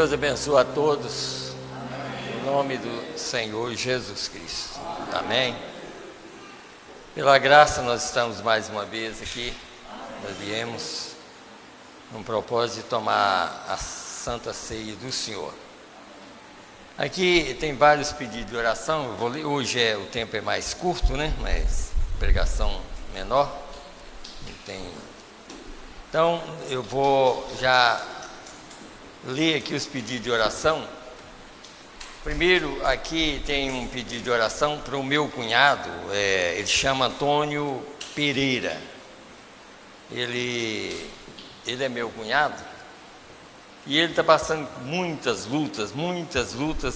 Deus abençoe a todos, em nome do Senhor Jesus Cristo. Amém. Pela graça nós estamos mais uma vez aqui, nós viemos com o propósito de tomar a Santa Ceia do Senhor. Aqui tem vários pedidos de oração, eu vou ler, hoje o tempo é mais curto, né? Mas pregação menor, não tem. Então eu vou já ler aqui os pedidos de oração. Primeiro, aqui tem um pedido de oração para o meu cunhado, ele chama Antônio Pereira. Ele é meu cunhado e ele está passando muitas lutas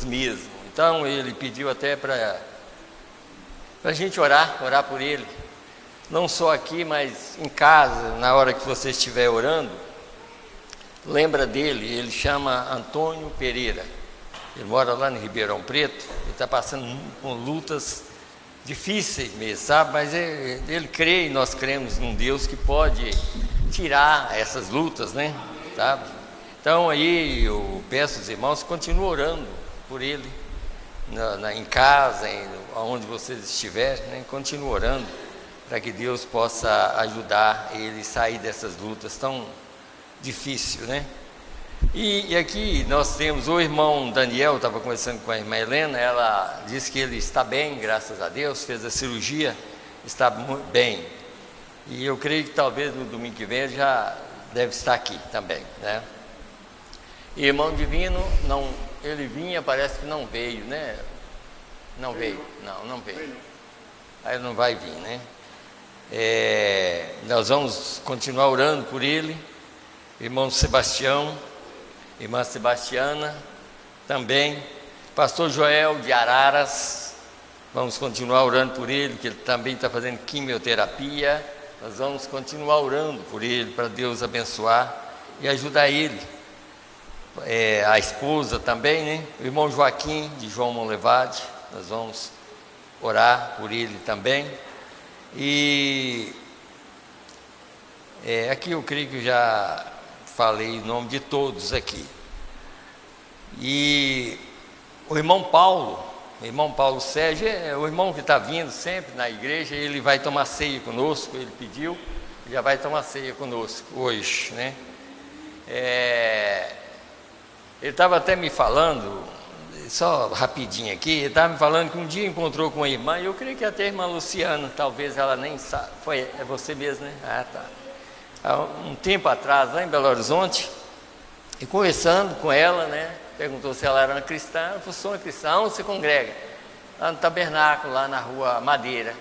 mesmo. Então ele pediu até para a gente orar por ele, não só aqui, mas em casa, na hora que você estiver orando. Lembra dele, ele chama Antônio Pereira, ele mora lá em Ribeirão Preto, ele está passando com lutas difíceis mesmo, sabe? Mas ele crê e nós cremos num Deus que pode tirar essas lutas, né? Sabe? Então aí eu peço aos irmãos, continuem orando por ele, em casa, onde vocês estiverem, né? Continuem orando para que Deus possa ajudar ele a sair dessas lutas tão difícil, né? E aqui nós temos o irmão Daniel, estava conversando com a irmã Helena, ela disse que ele está bem, graças a Deus, fez a cirurgia, está muito bem. E eu creio que talvez no domingo que vem ele já deve estar aqui também, né? E irmão Divino, não, ele vinha, parece que não veio, né? Não veio. Aí não vai vir, né? Nós vamos continuar orando por ele. Irmão Sebastião, irmã Sebastiana, também, pastor Joel de Araras, vamos continuar orando por ele, que ele também está fazendo quimioterapia, nós vamos continuar orando por ele, para Deus abençoar e ajudar ele, a esposa também, né? O irmão Joaquim, de João Monlevade, nós vamos orar por ele também, e aqui eu creio que já falei em nome de todos aqui. E o irmão Paulo Sérgio, o irmão que está vindo sempre na igreja, ele vai tomar ceia conosco, ele pediu, já vai tomar ceia conosco hoje, né? Ele estava até me falando, só rapidinho aqui, ele estava me falando que um dia encontrou com uma irmã, e eu creio que até a irmã Luciana, talvez ela nem sabe, é você mesmo, né? Ah, tá. Há um tempo atrás, lá em Belo Horizonte, e conversando com ela, né, perguntou se ela era uma cristã. Ela falou: sou uma cristã. Onde você congrega? Lá no tabernáculo, lá na rua Madeira.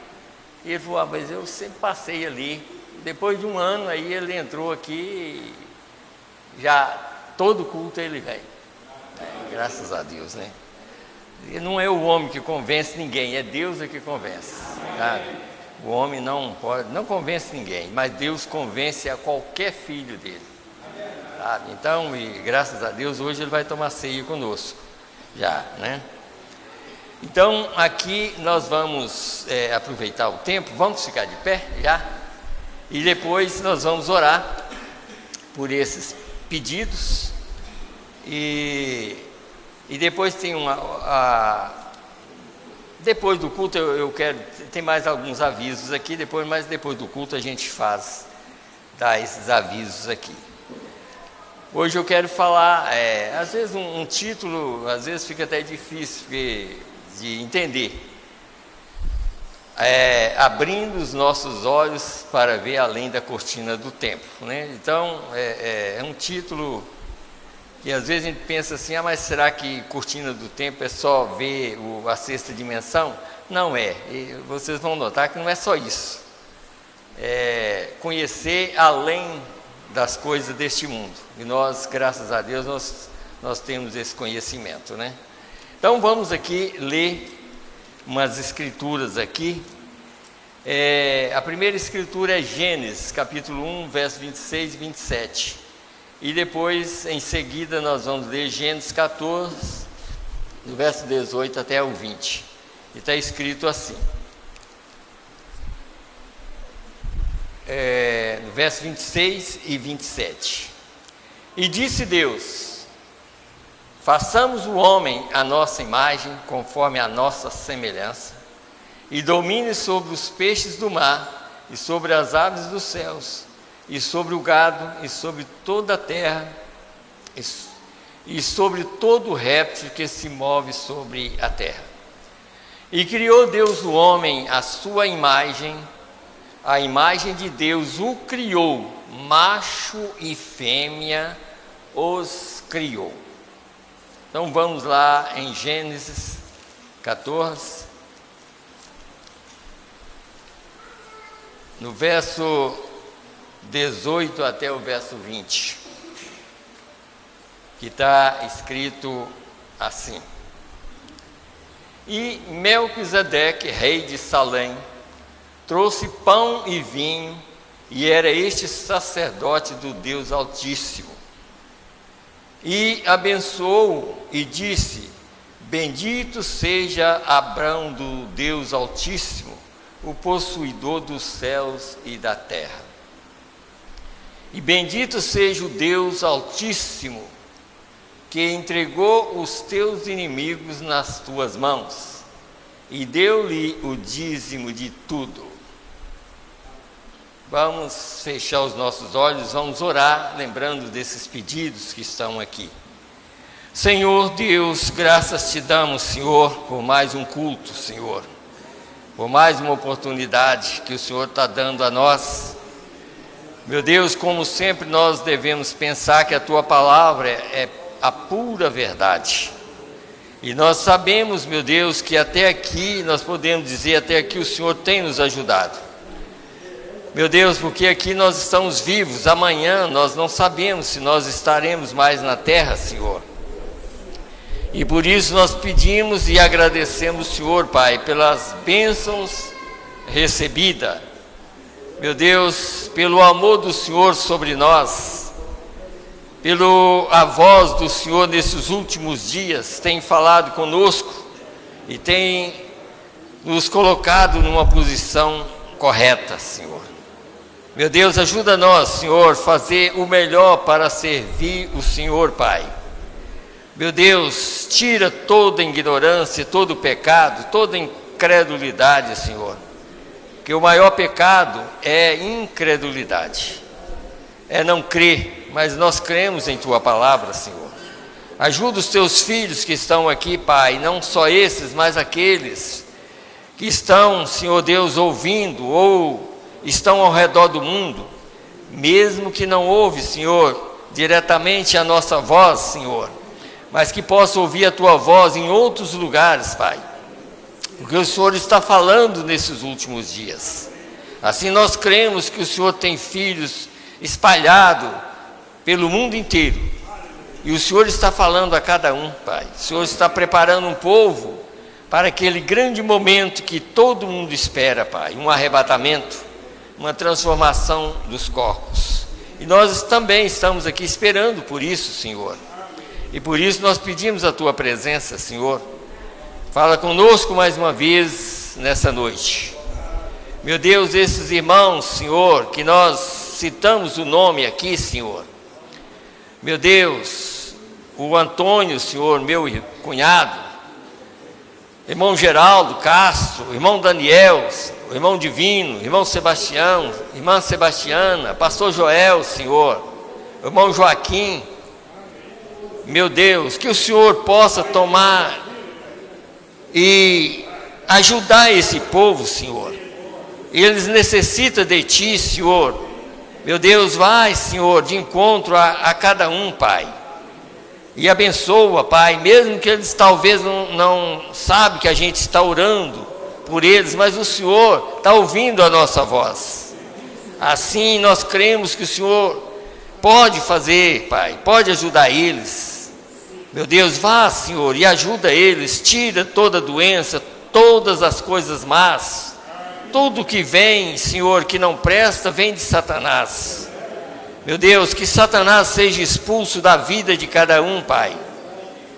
E ele falou: mas eu sempre passei ali. Depois de um ano, aí ele entrou aqui, já todo culto ele vem. Graças a Deus, né? E não é o homem que convence ninguém, é Deus que convence, sabe? O homem não convence ninguém, mas Deus convence a qualquer filho dele. sabe? Então, e graças a Deus, hoje ele vai tomar ceia conosco, já, né? Então, aqui nós vamos aproveitar o tempo, vamos ficar de pé já, e depois nós vamos orar por esses pedidos, e depois tem depois do culto eu quero, tem mais alguns avisos aqui, mas depois do culto a gente dá esses avisos aqui. Hoje eu quero falar, às vezes um título, às vezes fica até difícil de entender, abrindo os nossos olhos para ver além da cortina do tempo, né? Então, é um título que às vezes a gente pensa assim, mas será que cortina do tempo é só ver a sexta dimensão? Não é, e vocês vão notar que não é só isso, conhecer além das coisas deste mundo, e nós, graças a Deus, nós temos esse conhecimento, né? Então vamos aqui ler umas escrituras aqui. A primeira escritura é Gênesis, capítulo 1, verso 26 e 27. E depois, em seguida, nós vamos ler Gênesis 14, do verso 18 até o 20. E está escrito assim. No verso 26 e 27. E disse Deus: façamos o homem à nossa imagem, conforme a nossa semelhança, e domine sobre os peixes do mar, e sobre as aves dos céus, e sobre o gado, e sobre toda a terra, e sobre todo réptil que se move sobre a terra. E criou Deus o homem à sua imagem, a imagem de Deus o criou, macho e fêmea os criou. Então vamos lá em Gênesis 14, no verso 18 até o verso 20, que está escrito assim: E Melquisedeque, rei de Salém, trouxe pão e vinho, e era este sacerdote do Deus Altíssimo. E abençoou e disse: bendito seja Abrão do Deus Altíssimo, o possuidor dos céus e da terra. E bendito seja o Deus Altíssimo, que entregou os teus inimigos nas tuas mãos, e deu-lhe o dízimo de tudo. Vamos fechar os nossos olhos, vamos orar, lembrando desses pedidos que estão aqui. Senhor Deus, graças te damos, Senhor, por mais um culto, Senhor, por mais uma oportunidade que o Senhor está dando a nós. Meu Deus, como sempre nós devemos pensar que a Tua palavra é a pura verdade. E nós sabemos, meu Deus, que até aqui, nós podemos dizer, até aqui o Senhor tem nos ajudado. Meu Deus, porque aqui nós estamos vivos, amanhã nós não sabemos se nós estaremos mais na terra, Senhor. E por isso nós pedimos e agradecemos, Senhor, Pai, pelas bênçãos recebidas. Meu Deus, pelo amor do Senhor sobre nós, a voz do Senhor nesses últimos dias tem falado conosco e tem nos colocado numa posição correta, Senhor. Meu Deus, ajuda nós, Senhor, fazer o melhor para servir o Senhor, Pai. Meu Deus, tira toda ignorância, todo pecado, toda incredulidade, Senhor. Que o maior pecado é incredulidade, é não crer, mas nós cremos em Tua palavra, Senhor. Ajuda os Teus filhos que estão aqui, Pai, não só esses, mas aqueles que estão, Senhor Deus, ouvindo ou estão ao redor do mundo, mesmo que não ouve, Senhor, diretamente a nossa voz, Senhor, mas que possa ouvir a Tua voz em outros lugares, Pai, porque o Senhor está falando nesses últimos dias. Assim nós cremos que o Senhor tem filhos espalhados pelo mundo inteiro, e o Senhor está falando a cada um, Pai. O Senhor está preparando um povo para aquele grande momento que todo mundo espera, Pai, um arrebatamento, uma transformação dos corpos. E nós também estamos aqui esperando por isso, Senhor. E por isso nós pedimos a Tua presença, Senhor. Fala conosco mais uma vez nessa noite. Meu Deus, esses irmãos, Senhor, que nós citamos o nome aqui, Senhor. Meu Deus, o Antônio, Senhor, meu cunhado, irmão Geraldo Castro, irmão Daniel, o irmão Divino, irmão Sebastião, irmã Sebastiana, pastor Joel, Senhor, irmão Joaquim. Meu Deus, que o Senhor possa tomar e ajudar esse povo, Senhor. Eles necessitam de Ti, Senhor. Meu Deus, vai, Senhor, de encontro a cada um, Pai. E abençoa, Pai, mesmo que eles talvez não sabem que a gente está orando por eles, mas o Senhor está ouvindo a nossa voz. Assim nós cremos que o Senhor pode fazer, Pai, pode ajudar eles. Meu Deus, vá, Senhor, e ajuda eles, tira toda doença, todas as coisas más, tudo que vem, Senhor, que não presta, vem de Satanás. Meu Deus, que Satanás seja expulso da vida de cada um, Pai,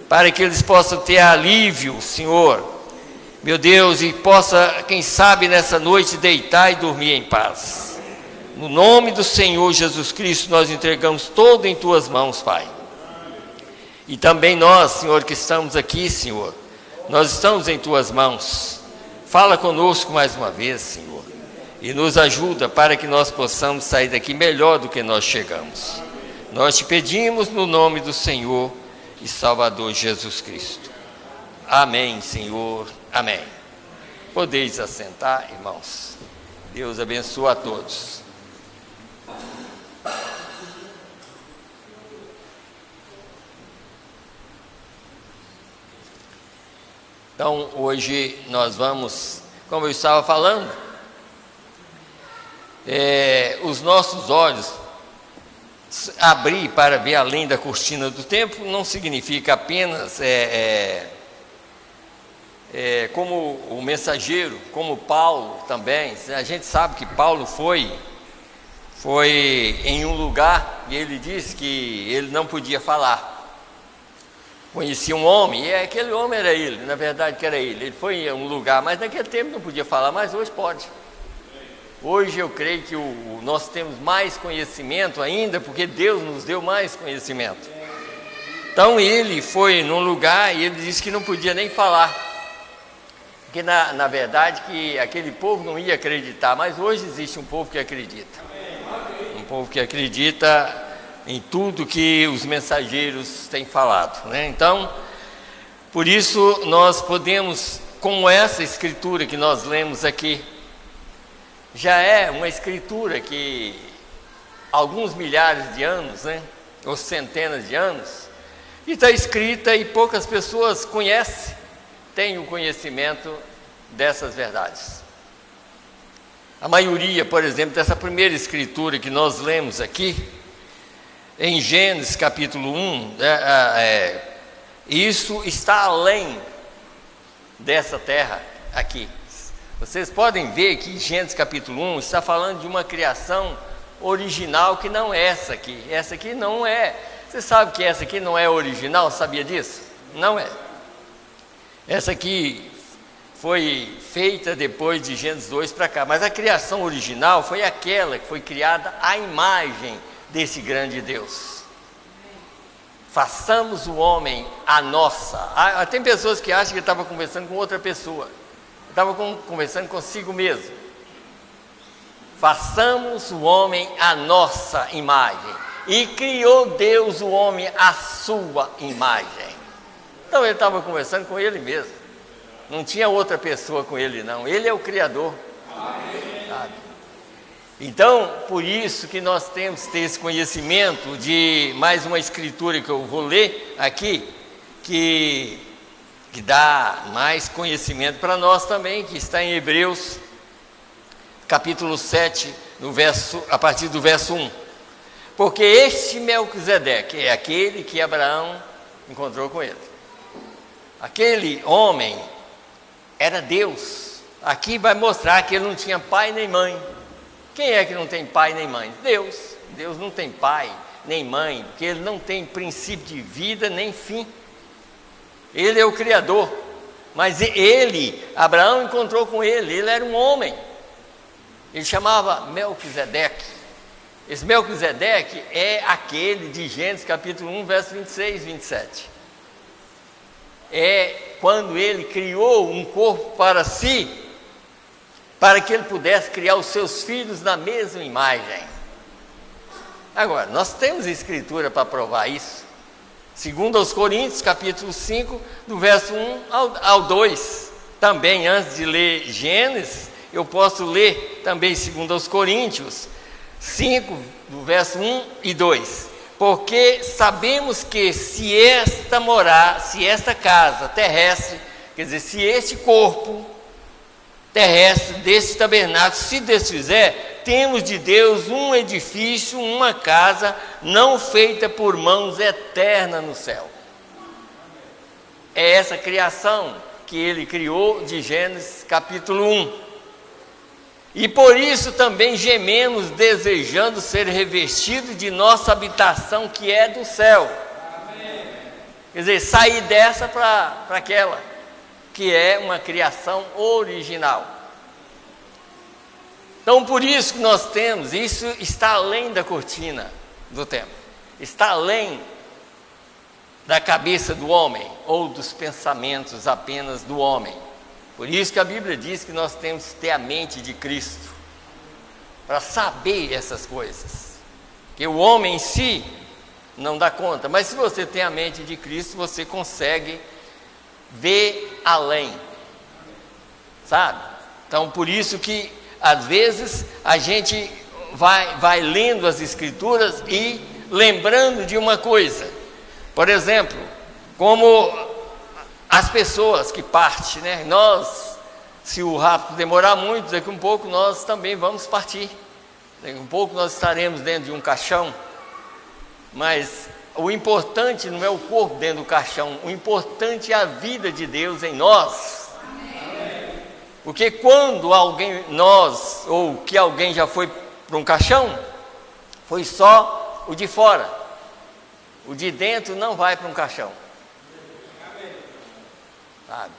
para que eles possam ter alívio, Senhor. Meu Deus, e possa, quem sabe, nessa noite deitar e dormir em paz. No nome do Senhor Jesus Cristo, nós entregamos todo em Tuas mãos, Pai. E também nós, Senhor, que estamos aqui, Senhor, nós estamos em Tuas mãos. Fala conosco mais uma vez, Senhor, e nos ajuda para que nós possamos sair daqui melhor do que nós chegamos. Nós Te pedimos no nome do Senhor e Salvador Jesus Cristo. Amém, Senhor. Amém. Podeis assentar, irmãos. Deus abençoe a todos. Então, hoje nós vamos, como eu estava falando, os nossos olhos abrir para ver além da cortina do tempo não significa apenas como o mensageiro, como Paulo também. A gente sabe que Paulo foi em um lugar e ele disse que ele não podia falar. Conhecia um homem, e aquele homem era ele, na verdade que era ele. Ele foi em um lugar, mas naquele tempo não podia falar, mas hoje pode. Hoje eu creio que nós temos mais conhecimento ainda, porque Deus nos deu mais conhecimento. Então ele foi num lugar e ele disse que não podia nem falar, porque na verdade que aquele povo não ia acreditar, mas hoje existe um povo que acredita. Um povo que acredita em tudo que os mensageiros têm falado, né? Então, por isso nós podemos, como essa escritura que nós lemos aqui, já é uma escritura que alguns milhares de anos, né, ou centenas de anos, e está escrita e poucas pessoas conhecem, têm o conhecimento dessas verdades. A maioria, por exemplo, dessa primeira escritura que nós lemos aqui, em Gênesis capítulo 1, isso está além dessa terra aqui. Vocês podem ver que Gênesis capítulo 1 está falando de uma criação original que não é essa aqui. Essa aqui não é. Você sabe que essa aqui não é original, sabia disso? Não é. Essa aqui foi feita depois de Gênesis 2 para cá, mas a criação original foi aquela que foi criada à imagem desse grande Deus. Façamos o homem a nossa. Tem pessoas que acham que estava conversando com outra pessoa. Estava conversando consigo mesmo. Façamos o homem a nossa imagem. E criou Deus o homem à sua imagem. Então ele estava conversando com ele mesmo. Não tinha outra pessoa com ele, não. Ele é o Criador. Sabe? Então, por isso que nós temos que ter esse conhecimento de mais uma escritura que eu vou ler aqui, que dá mais conhecimento para nós também, que está em Hebreus, capítulo 7, a partir do verso 1. Porque este Melquisedeque é aquele que Abraão encontrou com ele. Aquele homem era Deus. Aqui vai mostrar que ele não tinha pai nem mãe. Quem é que não tem pai nem mãe? Deus. Deus não tem pai nem mãe, porque Ele não tem princípio de vida nem fim. Ele é o Criador. Mas Abraão encontrou com ele era um homem. Ele chamava Melquisedeque. Esse Melquisedeque é aquele de Gênesis capítulo 1, verso 26 e 27. É quando ele criou um corpo para si, para que ele pudesse criar os seus filhos na mesma imagem. Agora, nós temos escritura para provar isso. Segundo aos Coríntios, capítulo 5, do verso 1 ao 2. Também, antes de ler Gênesis, eu posso ler também segundo aos Coríntios 5, do verso 1 e 2. Porque sabemos que se esta casa terrestre, quer dizer, se este corpo terrestre desse tabernáculo se desfizer, temos de Deus um edifício, uma casa não feita por mãos, eterna no céu. É essa criação que ele criou de Gênesis capítulo 1. E por isso também gememos, desejando ser revestidos de nossa habitação que é do céu. Amém. Quer dizer, sair dessa para aquela, que é uma criação original. Então, por isso que nós temos, isso está além da cortina do templo, está além da cabeça do homem, ou dos pensamentos apenas do homem. Por isso que a Bíblia diz que nós temos que ter a mente de Cristo, para saber essas coisas, que o homem em si não dá conta, mas se você tem a mente de Cristo, você consegue ver além, sabe? Então, por isso que às vezes a gente vai lendo as Escrituras e lembrando de uma coisa. Por exemplo, como as pessoas que partem, né? Nós, se o rapto demorar muito, daqui um pouco nós também vamos partir. Daqui um pouco nós estaremos dentro de um caixão. Mas o importante não é o corpo dentro do caixão, o importante é a vida de Deus em nós. Porque quando alguém já foi para um caixão, foi só o de fora. O de dentro não vai para um caixão. Sabe?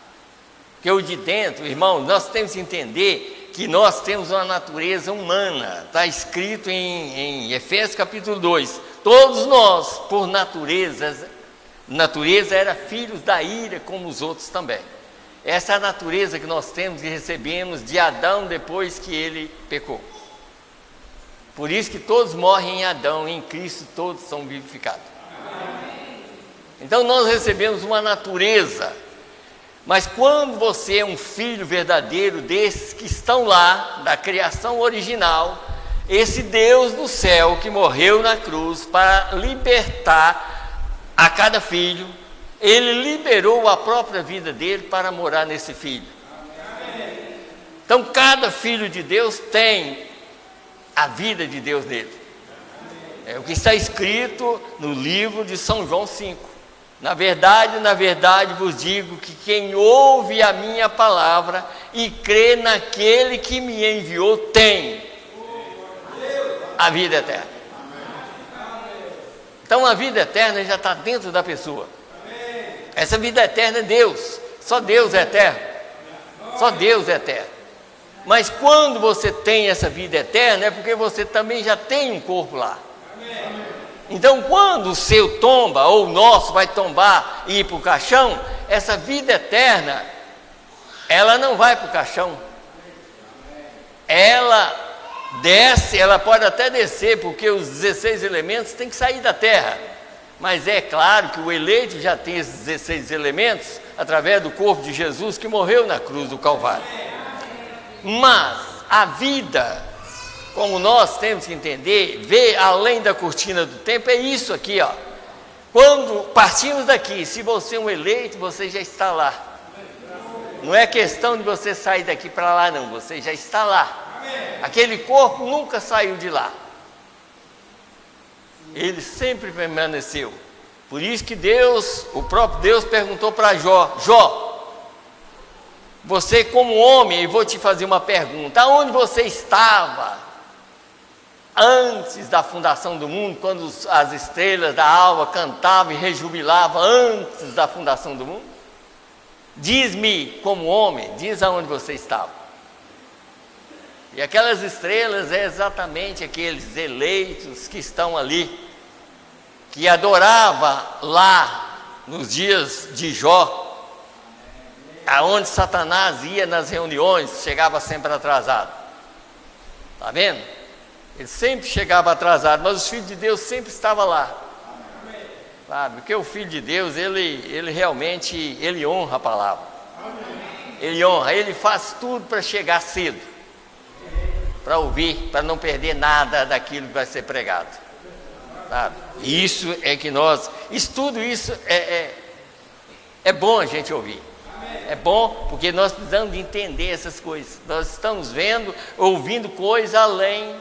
Porque o de dentro, irmão, nós temos que entender que nós temos uma natureza humana. Está escrito em Efésios capítulo 2. Todos nós, por natureza era filhos da ira, como os outros também. Essa é a natureza que nós temos e recebemos de Adão depois que ele pecou. Por isso que todos morrem em Adão, e em Cristo todos são vivificados. Então nós recebemos uma natureza, mas quando você é um filho verdadeiro desses que estão lá, da criação original, esse Deus do céu que morreu na cruz para libertar a cada filho, Ele liberou a própria vida dele para morar nesse filho. Então cada filho de Deus tem a vida de Deus nele. É o que está escrito no livro de São João 5. Na verdade vos digo que quem ouve a minha palavra e crê naquele que me enviou tem a vida eterna. Então a vida eterna já está dentro da pessoa. Essa vida eterna é Deus. Só Deus é eterno. Só Deus é eterno. Mas quando você tem essa vida eterna, é porque você também já tem um corpo lá. Então quando o seu tomba, ou o nosso vai tombar e ir para o caixão, essa vida eterna, ela não vai para o caixão. Ela desce, ela pode até descer, porque os 16 elementos têm que sair da terra. Mas é claro que o eleito já tem esses 16 elementos através do corpo de Jesus que morreu na cruz do Calvário. Mas a vida, como nós temos que entender, ver além da cortina do tempo, é isso aqui, ó. Quando partimos daqui, se você é um eleito, você já está lá. Não é questão de você sair daqui para lá, não, você já está lá. Aquele corpo nunca saiu de lá. Ele sempre permaneceu. Por isso que Deus, o próprio Deus perguntou para Jó: Jó, você como homem, eu vou te fazer uma pergunta, aonde você estava antes da fundação do mundo, quando as estrelas da alva cantavam e rejubilavam antes da fundação do mundo? Diz-me, como homem, diz aonde você estava. E aquelas estrelas é exatamente aqueles eleitos que estão ali, que adorava lá nos dias de Jó, aonde Satanás ia nas reuniões, chegava sempre atrasado. Está vendo? Ele sempre chegava atrasado, mas os filhos de Deus sempre estavam lá. Sabe? Porque o Filho de Deus, ele realmente, ele honra a palavra. Ele honra, ele faz tudo para chegar cedo, para ouvir, para não perder nada daquilo que vai ser pregado. Sabe? Isso é que tudo isso é bom a gente ouvir. É bom porque nós precisamos de entender essas coisas. Nós estamos ouvindo coisas além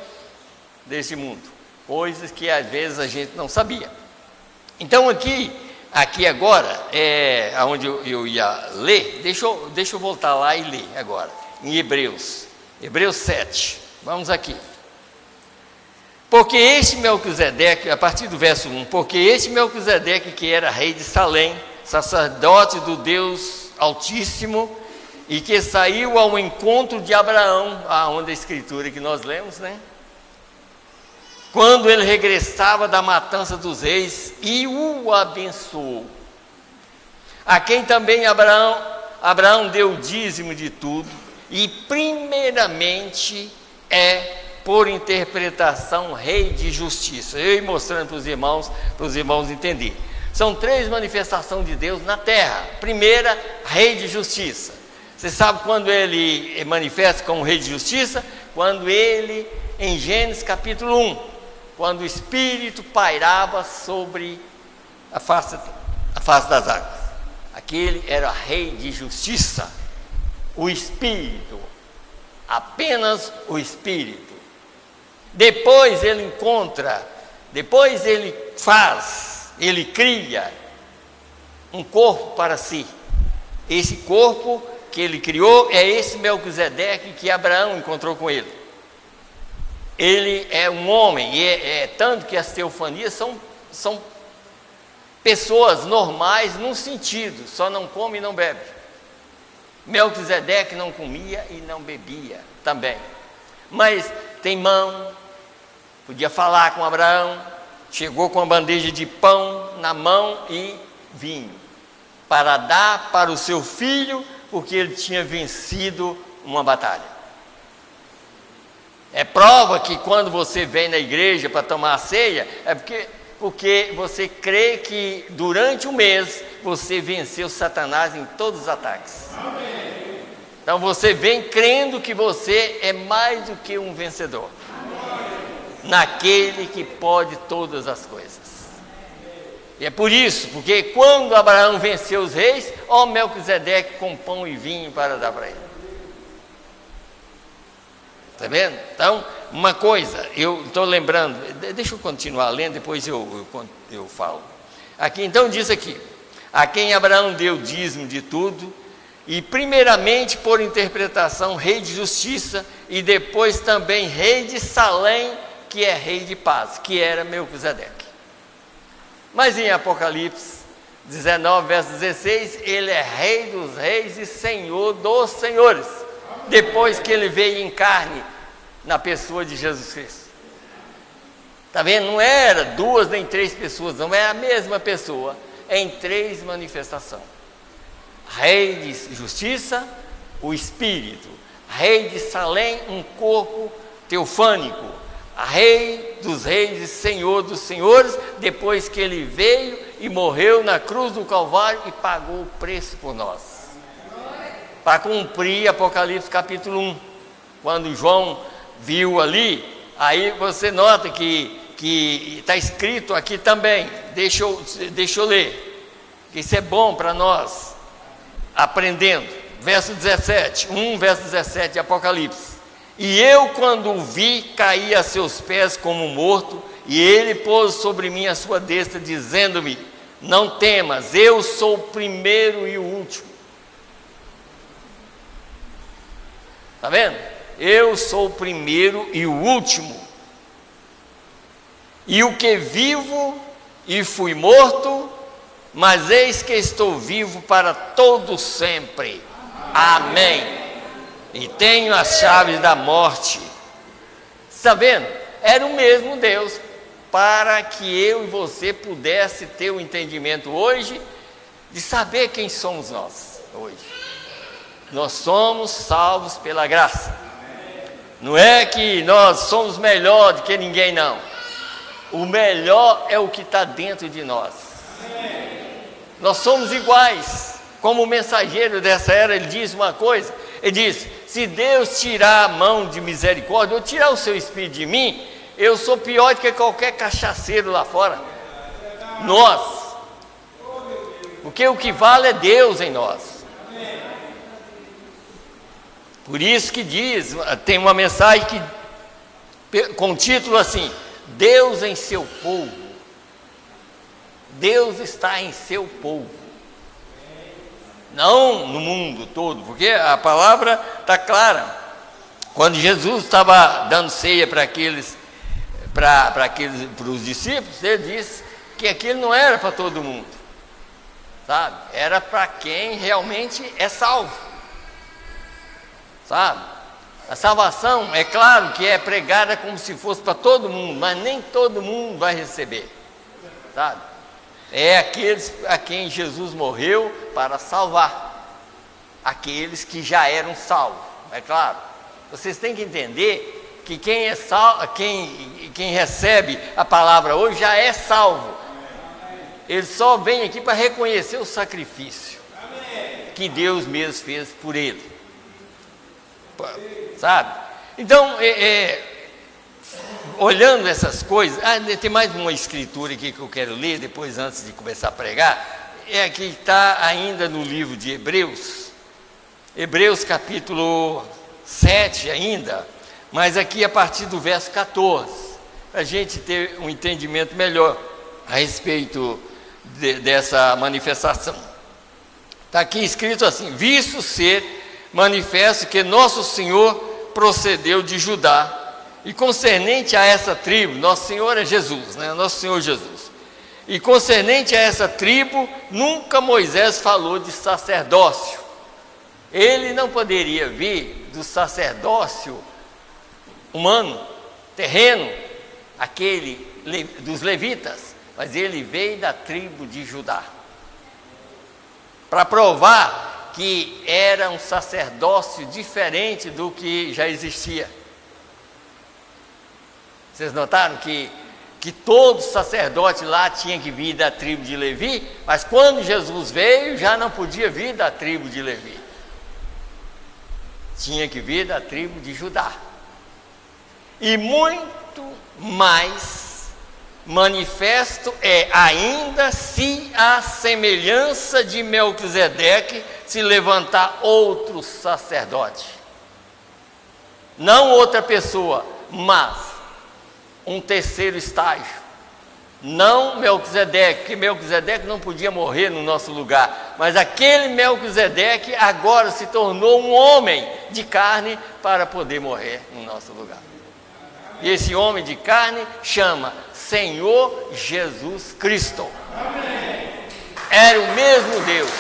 desse mundo, coisas que às vezes a gente não sabia. Então aqui agora, onde eu ia ler, deixa eu voltar lá e ler agora, em Hebreus 7, vamos aqui. Porque este Melquisedeque, a partir do verso 1, porque este Melquisedeque que era rei de Salém, sacerdote do Deus Altíssimo, e que saiu ao encontro de Abraão, onde a escritura que nós lemos, né? Quando ele regressava da matança dos reis, e o abençoou. A quem também Abraão deu o dízimo de tudo, e primeiramente por interpretação, rei de justiça. Eu ia mostrando para os irmãos entenderem. São 3 manifestações de Deus na terra. Primeira, rei de justiça. Você sabe quando ele manifesta como rei de justiça? Quando ele, em Gênesis capítulo 1, quando o Espírito pairava sobre a face das águas. Aquele era rei de justiça. O Espírito, apenas o Espírito. Depois ele ele cria um corpo para si. Esse corpo que ele criou é esse Melquisedeque que Abraão encontrou com ele. Ele é um homem, e tanto que as teofanias são pessoas normais num sentido, só não come e não bebe. Melquisedeque não comia e não bebia também, mas tem mão, podia falar com Abraão, chegou com uma bandeja de pão na mão e vinho, para dar para o seu filho, porque ele tinha vencido uma batalha. É prova que quando você vem na igreja para tomar a ceia, é porque você crê que durante o mês você venceu Satanás em todos os ataques. Amém. Então você vem crendo que você é mais do que um vencedor. Naquele que pode todas as coisas. E é por isso, porque quando Abraão venceu os reis, Melquisedeque com pão e vinho para dar para ele. Está vendo? Então, uma coisa, eu estou lembrando, deixa eu continuar lendo, depois eu falo. Aqui, então diz aqui, a quem Abraão deu dízimo de tudo, e primeiramente por interpretação, rei de justiça, e depois também rei de Salém, que é rei de paz, que era Melquisedeque. Mas em Apocalipse 19, verso 16, ele é rei dos reis e senhor dos senhores, depois que ele veio em carne na pessoa de Jesus Cristo. Está vendo? Não era 2 nem 3 pessoas, não é a mesma pessoa, em 3 manifestações. Rei de justiça, o Espírito. Rei de Salém, um corpo teofânico. Rei dos reis e senhor dos senhores, depois que ele veio e morreu na cruz do Calvário e pagou o preço por nós. Para cumprir Apocalipse capítulo 1. Quando João viu ali, aí você nota que está escrito aqui também, deixa eu ler, que isso é bom para nós, aprendendo, verso 17, verso 17 de Apocalipse. E eu, quando o vi, caí a seus pés como morto, e ele pôs sobre mim a sua destra, dizendo-me: não temas, eu sou o primeiro e o último. Está vendo? Eu sou o primeiro e o último. E o que vivo e fui morto, mas eis que estou vivo para todo sempre. Amém. E tenho as chaves da morte. Está vendo? Era o mesmo Deus, para que eu e você pudesse ter o entendimento hoje de saber quem somos nós hoje. Nós somos salvos pela graça. Não é que nós somos melhor do que ninguém, não. O melhor é o que está dentro de nós. Nós somos iguais. Como o mensageiro dessa era, ele diz uma coisa. Ele diz: se Deus tirar a mão de misericórdia, ou tirar o seu espírito de mim, eu sou pior do que qualquer cachaceiro lá fora. Nós. Porque o que vale é Deus em nós. Por isso que diz, tem uma mensagem com título assim: Deus em seu povo. Deus está em seu povo. Não no mundo todo, porque a palavra está clara. Quando Jesus estava dando ceia para os discípulos, ele disse que aquilo não era para todo mundo, sabe? Era para quem realmente é salvo. Sabe? A salvação, é claro que é pregada como se fosse para todo mundo, mas nem todo mundo vai receber, sabe? É aqueles a quem Jesus morreu para salvar, aqueles que já eram salvos, é claro. Vocês têm que entender que quem é salvo, quem recebe a palavra hoje já é salvo. Ele só vem aqui para reconhecer o sacrifício que Deus mesmo fez por ele. Sabe? Então, olhando essas coisas, tem mais uma escritura aqui que eu quero ler, depois antes de começar a pregar, que está ainda no livro de Hebreus, Hebreus capítulo 7 ainda, mas aqui a partir do verso 14, para a gente ter um entendimento melhor a respeito dessa manifestação. Está aqui escrito assim: visto ser manifesto que nosso Senhor procedeu de Judá, e concernente a essa tribo, nosso Senhor é Jesus, né? Nosso Senhor Jesus, e concernente a essa tribo, nunca Moisés falou de sacerdócio. Ele não poderia vir do sacerdócio humano, terreno, aquele dos levitas, mas ele veio da tribo de Judá, para provar que era um sacerdócio diferente do que já existia. Vocês notaram que todo sacerdote lá tinha que vir da tribo de Levi, mas quando Jesus veio, já não podia vir da tribo de Levi. Tinha que vir da tribo de Judá. E muito mais manifesto é ainda se a semelhança de Melquisedeque se levantar outro sacerdote, não outra pessoa, mas um terceiro estágio, não Melquisedeque, porque Melquisedeque não podia morrer no nosso lugar, mas aquele Melquisedeque agora se tornou um homem de carne para poder morrer no nosso lugar. E esse homem de carne chama Senhor Jesus Cristo. Amém. Era o mesmo Deus.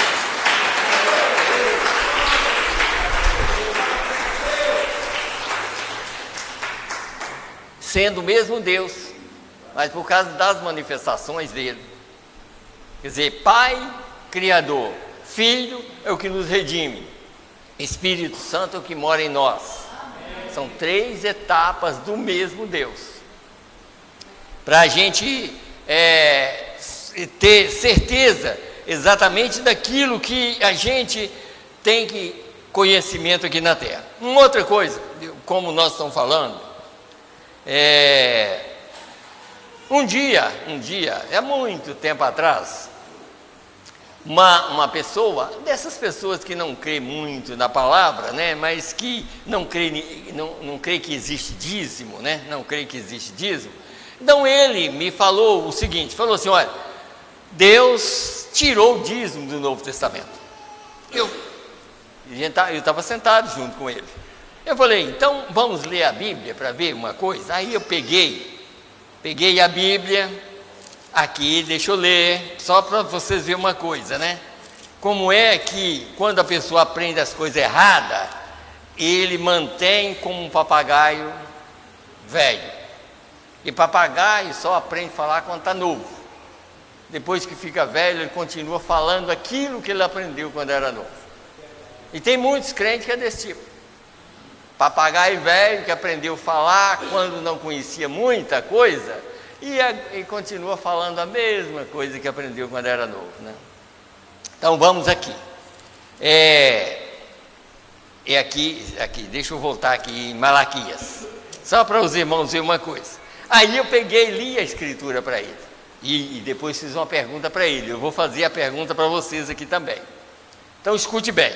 Sendo o mesmo Deus, mas por causa das manifestações dele. Quer dizer, Pai, Criador, Filho é o que nos redime, Espírito Santo é o que mora em nós. São três etapas do mesmo Deus. Para a gente ter certeza exatamente daquilo que a gente tem que conhecimento aqui na Terra. Uma outra coisa, como nós estamos falando, um dia, é muito tempo atrás, uma pessoa, dessas pessoas que não crê muito na palavra, né, mas que não crê que existe dízimo, né, não crê que existe dízimo. Então ele me falou o seguinte, falou assim: olha, Deus tirou o dízimo do Novo Testamento. Eu estava sentado junto com ele. Eu falei: então vamos ler a Bíblia para ver uma coisa. Aí eu peguei Peguei a Bíblia, aqui, deixa eu ler, só para vocês verem uma coisa, né? Como é que, quando a pessoa aprende as coisas erradas, ele mantém como um papagaio velho. E papagaio só aprende a falar quando está novo. Depois que fica velho, ele continua falando aquilo que ele aprendeu quando era novo. E tem muitos crentes que é desse tipo. Papagaio velho que aprendeu a falar quando não conhecia muita coisa e continua falando a mesma coisa que aprendeu quando era novo, né? Então vamos aqui. Aqui, deixa eu voltar aqui em Malaquias, só para os irmãos verem uma coisa. Aí eu peguei e li a escritura para ele, e depois fiz uma pergunta para ele. Eu vou fazer a pergunta para vocês aqui também. Então escute bem.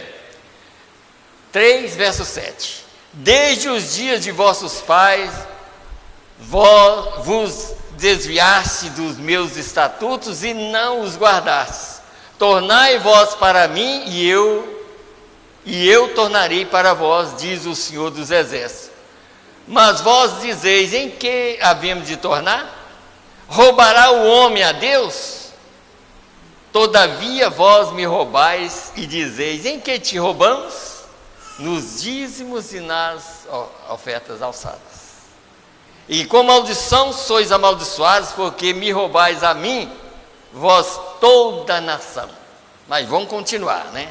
3, verso 7. Desde os dias de vossos pais, vós vos desviaste dos meus estatutos e não os guardastes. Tornai vós para mim e eu tornarei para vós, diz o Senhor dos Exércitos. Mas vós dizeis, em que havemos de tornar? Roubará o homem a Deus? Todavia vós me roubais e dizeis, em que te roubamos? Nos dízimos e nas ofertas alçadas. E com maldição sois amaldiçoados, porque me roubais a mim, vós toda a nação. Mas vamos continuar, né?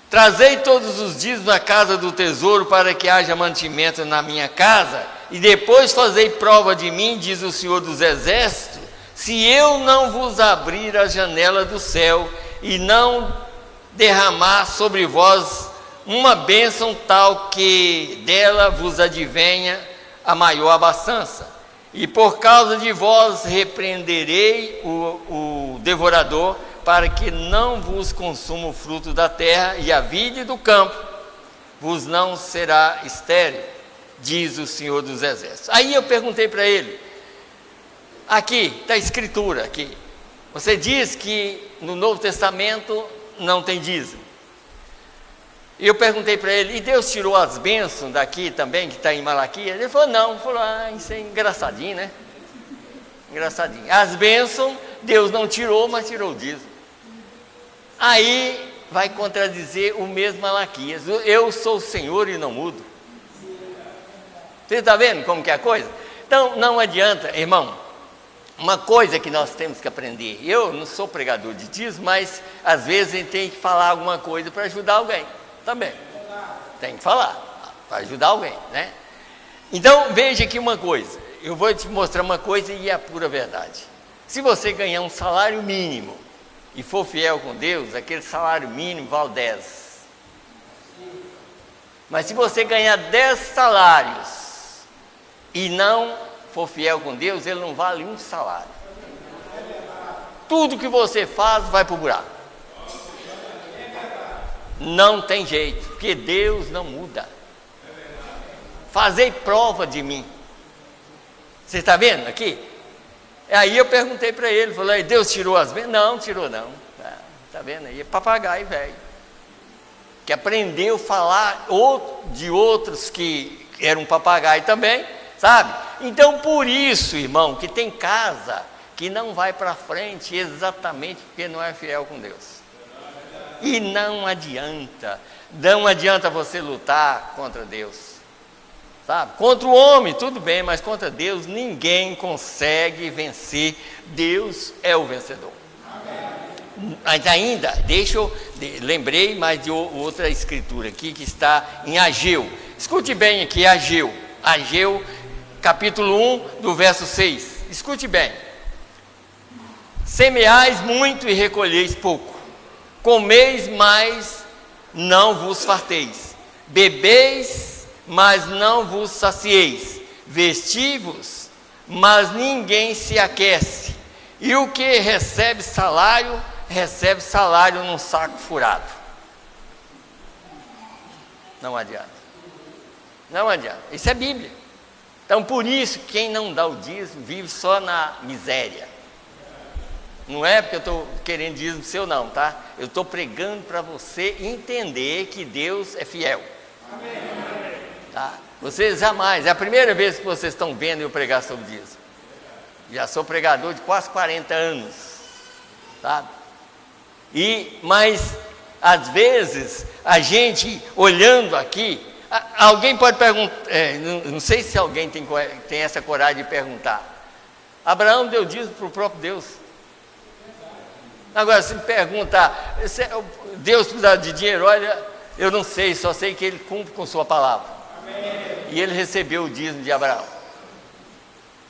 Trazei todos os dias na casa do tesouro, para que haja mantimento na minha casa, e depois fazei prova de mim, diz o Senhor dos Exércitos, se eu não vos abrir a janela do céu, e não derramar sobre vós uma bênção tal que dela vos advenha a maior abastança. E por causa de vós repreenderei o devorador, para que não vos consuma o fruto da terra, e a vide do campo vos não será estéril, diz o Senhor dos Exércitos. Aí eu perguntei para ele, aqui está a escritura, aqui, você diz que no Novo Testamento não tem dízimo. E eu perguntei para ele, e Deus tirou as bênçãos daqui também, que está em Malaquias? Ele falou, não. Falou, isso é engraçadinho, né? Engraçadinho. As bênçãos, Deus não tirou, mas tirou o dízimo. Aí vai contradizer o mesmo Malaquias. Eu sou o Senhor e não mudo. Você está vendo como que é a coisa? Então, não adianta, irmão, uma coisa que nós temos que aprender. Eu não sou pregador de dízimo, mas às vezes a gente tem que falar alguma coisa para ajudar alguém. Também, tem que falar, para ajudar alguém, né? Então, veja aqui uma coisa, eu vou te mostrar uma coisa e é a pura verdade. Se você ganhar um salário mínimo e for fiel com Deus, aquele salário mínimo vale 10. Mas se você ganhar 10 salários e não for fiel com Deus, ele não vale um salário. Tudo que você faz vai para o buraco. Não tem jeito, porque Deus não muda. Fazei prova de mim. Você está vendo aqui? Aí eu perguntei para ele, falei, Deus tirou as bênçãos? Não, tirou não. Está vendo aí? É papagaio velho, que aprendeu a falar de outros que eram papagaio também, sabe? Então por isso, irmão, que tem casa que não vai para frente exatamente porque não é fiel com Deus. E não adianta você lutar contra Deus, sabe? Contra o homem, tudo bem, mas contra Deus ninguém consegue vencer. Deus é o vencedor. Mas ainda, lembrei mais de outra escritura aqui que está em Ageu. Escute bem aqui, Ageu, capítulo 1, do verso 6. Escute bem. Semeais muito e recolheis pouco. Comeis, mas não vos farteis. Bebeis, mas não vos sacieis. Vesti-vos, mas ninguém se aquece. E o que recebe salário num saco furado. Não adianta. Não adianta. Isso é Bíblia. Então, por isso, quem não dá o dízimo vive só na miséria. Não é porque eu estou querendo dízimo seu não, tá? Eu estou pregando para você entender que Deus é fiel. Amém. Tá? Vocês jamais, é a primeira vez que vocês estão vendo eu pregar sobre dízimo. Já sou pregador de quase 40 anos, sabe? Mas, às vezes, a gente olhando aqui, alguém pode perguntar, não sei se alguém tem essa coragem de perguntar. Abraão deu dízimo para o próprio Deus. Agora, se me perguntar, Deus precisa de dinheiro, olha, eu não sei, só sei que Ele cumpre com sua palavra. Amém. E Ele recebeu o dízimo de Abraão.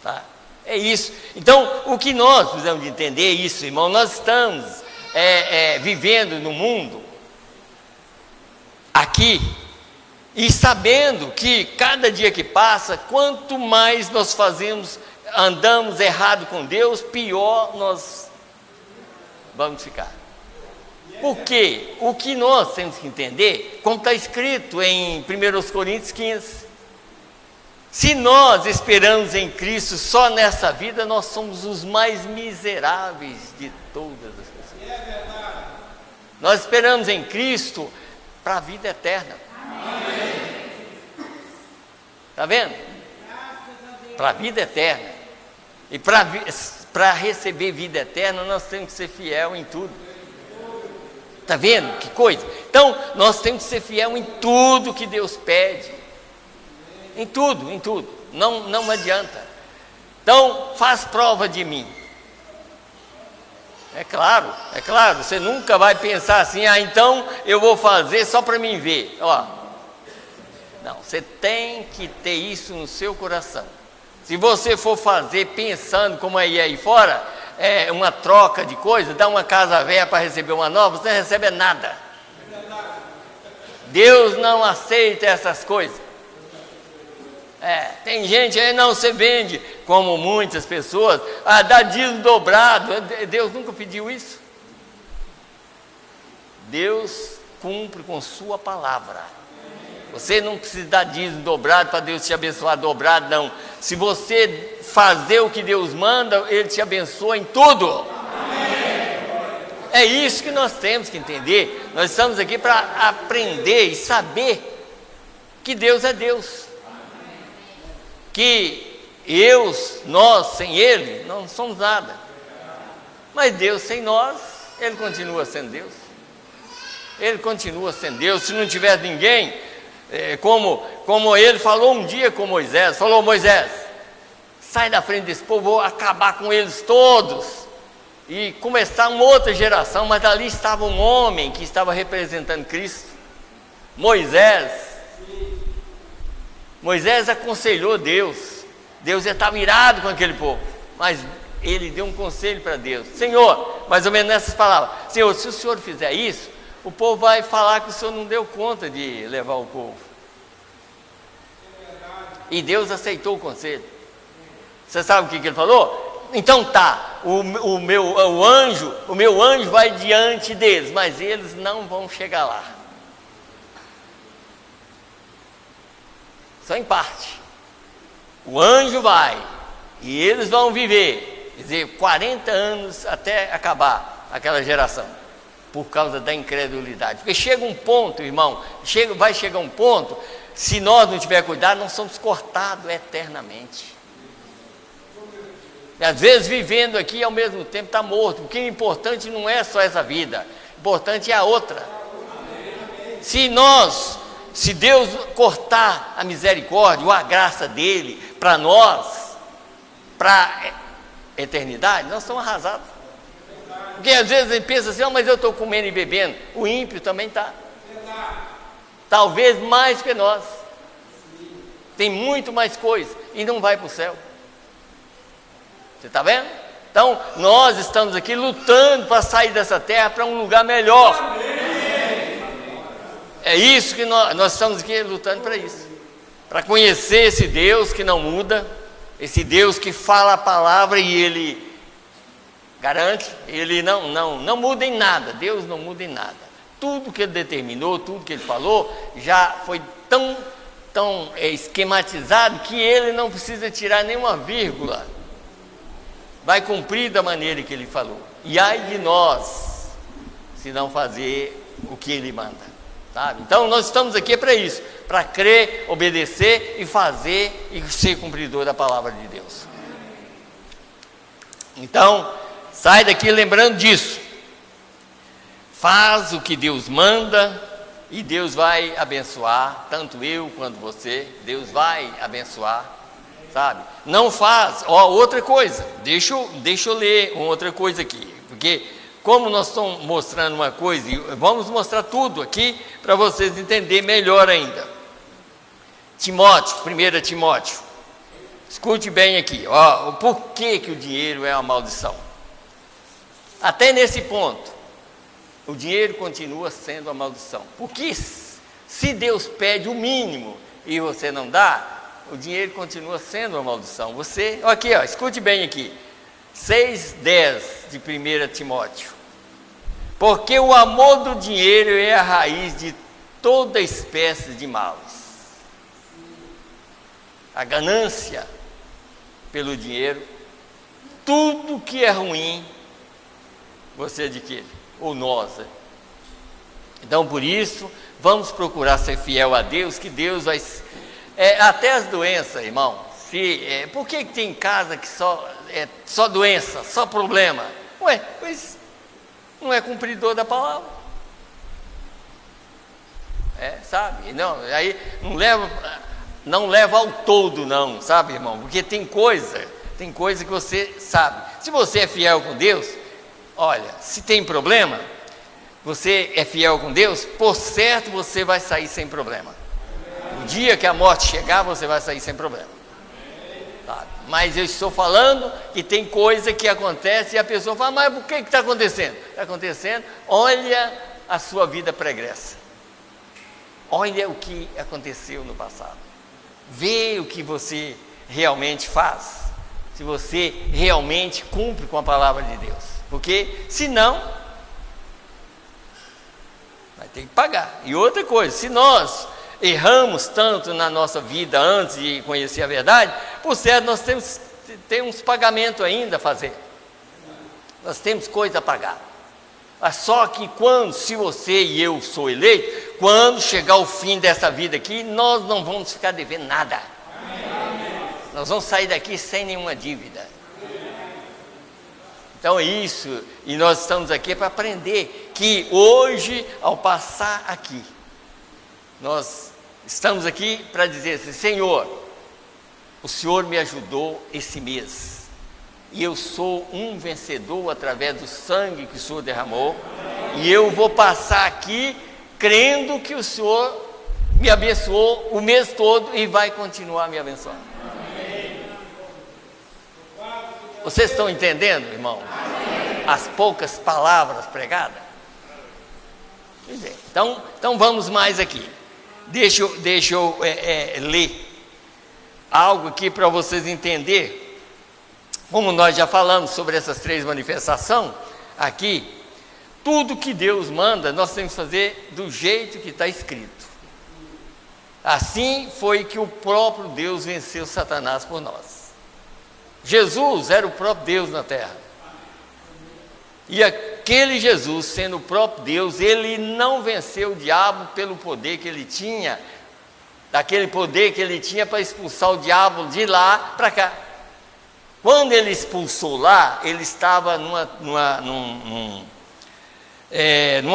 Tá? É isso. Então, o que nós precisamos de entender é isso, irmão. Nós estamos vivendo no mundo, aqui, e sabendo que cada dia que passa, quanto mais nós andamos errado com Deus, pior nós vamos ficar. Porque o que nós temos que entender, como está escrito em 1 Coríntios 15, se nós esperamos em Cristo só nessa vida, nós somos os mais miseráveis de todas as pessoas. Nós esperamos em Cristo para a vida eterna. Está vendo? Para a vida eterna. E para receber vida eterna, nós temos que ser fiel em tudo. Está vendo que coisa? Então, nós temos que ser fiel em tudo que Deus pede. Em tudo, em tudo. Não adianta. Então, faz prova de mim. É claro. Você nunca vai pensar assim, então eu vou fazer só para mim ver. Ó. Não, você tem que ter isso no seu coração. Se você for fazer pensando como aí fora, uma troca de coisa, dá uma casa velha para receber uma nova, você não recebe nada. Deus não aceita essas coisas. Tem gente aí, não, você vende, como muitas pessoas, dá dízimo dobrado. Deus nunca pediu isso. Deus cumpre com sua palavra. Você não precisa dar dízimo dobrado para Deus te abençoar dobrado, não. Se você fazer o que Deus manda, Ele te abençoa em tudo. Amém. É isso que nós temos que entender. Nós estamos aqui para aprender e saber que Deus é Deus. Que nós, sem Ele, não somos nada. Mas Deus sem nós, Ele continua sendo Deus. Ele continua sendo Deus. Se não tiver ninguém, como Ele falou um dia com Moisés, falou: Moisés, sai da frente desse povo, vou acabar com eles todos. E começar uma outra geração, mas ali estava um homem que estava representando Cristo. Moisés aconselhou Deus. Deus já estava irado com aquele povo, mas ele deu um conselho para Deus: Senhor, mais ou menos nessas palavras, Senhor, se o Senhor fizer isso, o povo vai falar que o Senhor não deu conta de levar o povo. E Deus aceitou o conselho. Você sabe o que ele falou? Então tá, o meu anjo vai diante deles, mas eles não vão chegar lá. Só em parte. O anjo vai, e eles vão viver, quer dizer, 40 anos até acabar aquela geração, por causa da incredulidade. Porque chega um ponto, irmão, vai chegar um ponto, se nós não tivermos cuidado, nós somos cortados eternamente. E às vezes vivendo aqui ao mesmo tempo está morto, porque o importante não é só essa vida, o importante é a outra. Se Deus cortar a misericórdia ou a graça dele para nós, para a eternidade, nós estamos arrasados. Porque às vezes a gente pensa assim: mas eu estou comendo e bebendo. O ímpio também está. Talvez mais que nós. Tem muito mais coisa e não vai para o céu. Você está vendo? Então, nós estamos aqui lutando para sair dessa terra para um lugar melhor. É isso que nós estamos aqui lutando para isso. Para conhecer esse Deus que não muda, esse Deus que fala a palavra e Ele garante, Ele não muda em nada. Deus não muda em nada. Tudo que Ele determinou, tudo que Ele falou, já foi tão esquematizado que Ele não precisa tirar nenhuma vírgula. Vai cumprir da maneira que Ele falou. E ai de nós, se não fazer o que Ele manda, sabe? Então nós estamos aqui para isso, para crer, obedecer e fazer e ser cumpridor da palavra de Deus. Então, sai daqui lembrando disso. Faz o que Deus manda e Deus vai abençoar, tanto eu quanto você. Deus vai abençoar, sabe? Não faz, outra coisa, deixa eu ler uma outra coisa aqui, porque como nós estamos mostrando uma coisa, e vamos mostrar tudo aqui para vocês entenderem melhor ainda. Timóteo, 1 Timóteo, escute bem aqui, o porquê que o dinheiro é uma maldição. Até nesse ponto, o dinheiro continua sendo uma maldição, porque se Deus pede o mínimo e você não dá, o dinheiro continua sendo uma maldição. Você, aqui, escute bem aqui, 6:10 de 1 Timóteo. Porque o amor do dinheiro é a raiz de toda espécie de males. A ganância pelo dinheiro, tudo que é ruim, você adquire, ou nós. Então, por isso, vamos procurar ser fiel a Deus, que Deus vai... até as doenças, irmão, por que tem casa que só doença, só problema? Pois não é cumpridor da palavra. Sabe? Não, aí não leva ao todo, não, sabe, irmão? Porque tem coisa que você sabe. Se você é fiel com Deus, olha, se tem problema, você é fiel com Deus, por certo você vai sair sem problema. O dia que a morte chegar, você vai sair sem problema. Sabe? Mas eu estou falando que tem coisa que acontece e a pessoa fala, mas por que está acontecendo? Está acontecendo, olha a sua vida pregressa. Olha o que aconteceu no passado. Vê o que você realmente faz. Se você realmente cumpre com a palavra de Deus. Porque, senão, vai ter que pagar. E outra coisa, se nós erramos tanto na nossa vida antes de conhecer a verdade, por certo, nós temos pagamento ainda a fazer. Nós temos coisa a pagar. Mas só que se você e eu sou eleito, quando chegar o fim dessa vida aqui, nós não vamos ficar devendo nada. Nós vamos sair daqui sem nenhuma dívida. Então é isso, e nós estamos aqui para aprender que hoje, ao passar aqui, nós estamos aqui para dizer assim, Senhor, o Senhor me ajudou esse mês, e eu sou um vencedor através do sangue que o Senhor derramou, e eu vou passar aqui crendo que o Senhor me abençoou o mês todo e vai continuar me abençoando. Vocês estão entendendo, irmão? As poucas palavras pregadas? Então vamos mais aqui. Deixa eu ler algo aqui para vocês entenderem. Como nós já falamos sobre essas 3 manifestações, aqui, tudo que Deus manda, nós temos que fazer do jeito que está escrito. Assim foi que o próprio Deus venceu Satanás por nós. Jesus era o próprio Deus na terra. E aquele Jesus, sendo o próprio Deus, ele não venceu o diabo pelo poder que ele tinha, daquele poder que ele tinha para expulsar o diabo de lá para cá. Quando ele expulsou lá, ele estava numa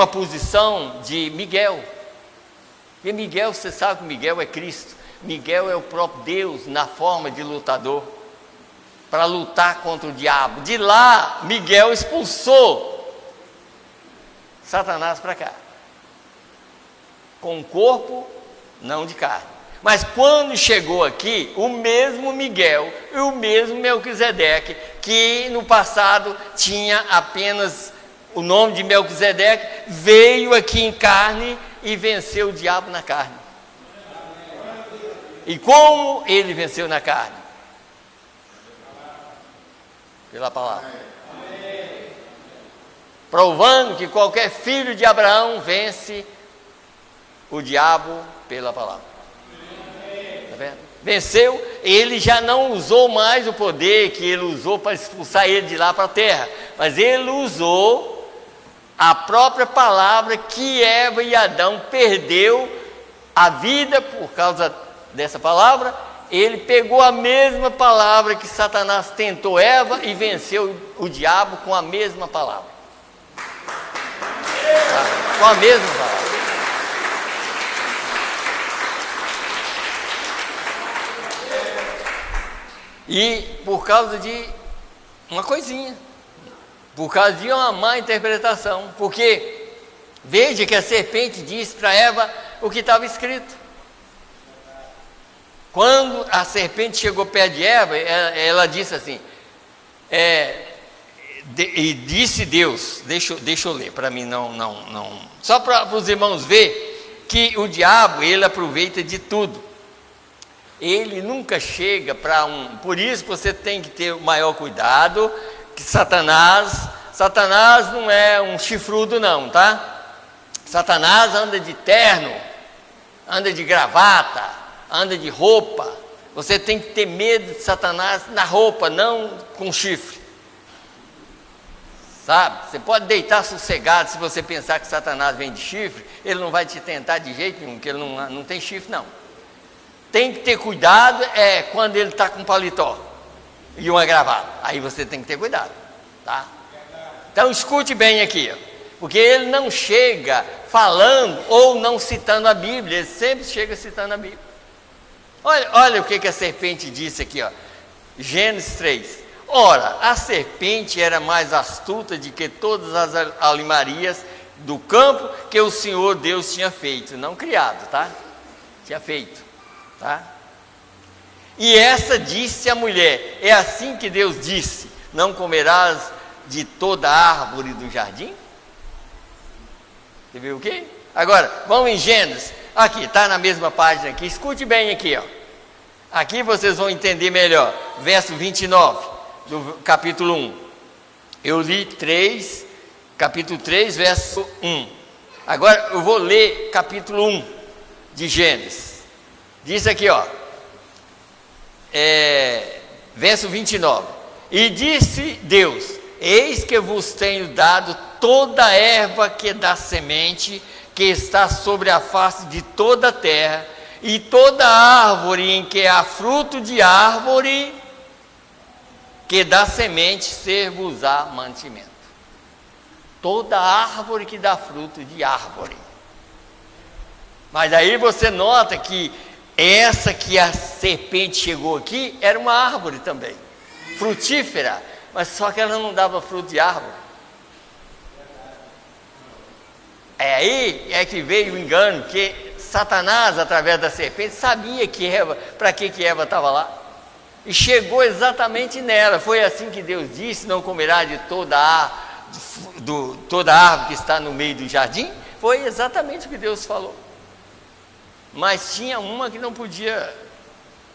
posição de Miguel. E Miguel, você sabe que Miguel é Cristo. Miguel é o próprio Deus na forma de lutador, para lutar contra o diabo. De lá, Miguel expulsou Satanás para cá, com o corpo, não de carne. Mas quando chegou aqui, o mesmo Miguel e o mesmo Melquisedeque, que no passado tinha apenas o nome de Melquisedeque, veio aqui em carne e venceu o diabo na carne. E como ele venceu na carne? Pela palavra. Provando que qualquer filho de Abraão vence o diabo pela palavra. Está vendo? Venceu, ele já não usou mais o poder que ele usou para expulsar ele de lá para a terra, mas ele usou a própria palavra que Eva e Adão perdeu a vida por causa dessa palavra, ele pegou a mesma palavra que Satanás tentou Eva e venceu o diabo com a mesma palavra. Tá? Com a mesma palavra. E por causa de uma coisinha, por causa de uma má interpretação, porque veja que a serpente disse para Eva o que estava escrito. Quando a serpente chegou perto de Eva, ela disse assim, e disse Deus, deixa eu ler, para mim não, só para os irmãos ver que o diabo, ele aproveita de tudo. Ele nunca chega para por isso você tem que ter o maior cuidado, que Satanás não é um chifrudo não, tá? Satanás anda de terno, anda de gravata, anda de roupa. Você tem que ter medo de Satanás na roupa, não com chifre. Sabe? Você pode deitar sossegado se você pensar que Satanás vem de chifre, ele não vai te tentar de jeito nenhum, porque ele não tem chifre não. Tem que ter cuidado quando ele está com paletó e uma gravata. Aí você tem que ter cuidado, tá? Então escute bem aqui, ó, porque ele não chega falando ou não citando a Bíblia, ele sempre chega citando a Bíblia. Olha o que a serpente disse aqui, ó, Gênesis 3. Ora, a serpente era mais astuta do que todas as alimarias do campo que o Senhor Deus tinha feito, não criado, tá? Tinha feito. Tá? E essa disse a mulher, é assim que Deus disse, não comerás de toda árvore do jardim? Você viu o quê? Agora, vamos em Gênesis, aqui, está na mesma página aqui, escute bem aqui, ó. Aqui vocês vão entender melhor, verso 29, do capítulo 1, eu li capítulo 3, verso 1, agora eu vou ler capítulo 1 de Gênesis. Diz aqui, ó, verso 29, e disse Deus, eis que vos tenho dado toda a erva que dá semente, que está sobre a face de toda a terra, e toda árvore em que há fruto de árvore, que dá semente, ser-vos-á mantimento. Toda árvore que dá fruto de árvore. Mas aí você nota que essa que a serpente chegou aqui, era uma árvore também, frutífera, mas só que ela não dava fruto de árvore. Aí é que veio o engano, que Satanás, através da serpente, sabia que Eva, para que Eva estava lá, e chegou exatamente nela. Foi assim que Deus disse, não comerá de toda árvore que está no meio do jardim. Foi exatamente o que Deus falou. Mas tinha uma que não podia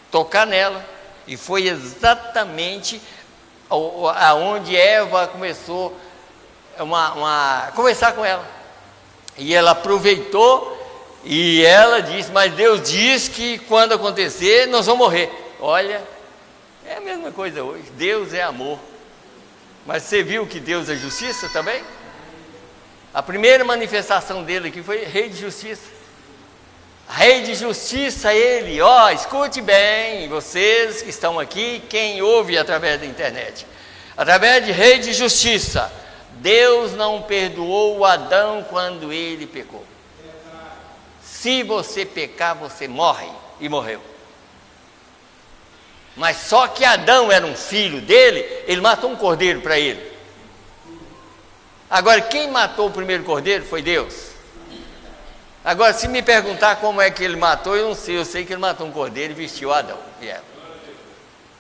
tocar nela, e foi exatamente aonde Eva começou a conversar com ela, e ela aproveitou, e ela disse, mas Deus diz que quando acontecer, nós vamos morrer. Olha, é a mesma coisa hoje, Deus é amor, mas você viu que Deus é justiça também? A primeira manifestação dele aqui foi rei de justiça. Rei de justiça ele, escute bem, vocês que estão aqui, quem ouve através da internet, através de rei de justiça, Deus não perdoou Adão quando ele pecou. Se você pecar, você morre, e morreu. Mas só que Adão era um filho dele, ele matou um cordeiro para ele. Agora, quem matou o primeiro cordeiro foi Deus. Agora, se me perguntar como é que ele matou, eu não sei. Eu sei que ele matou um cordeiro e vestiu Adão e Eva.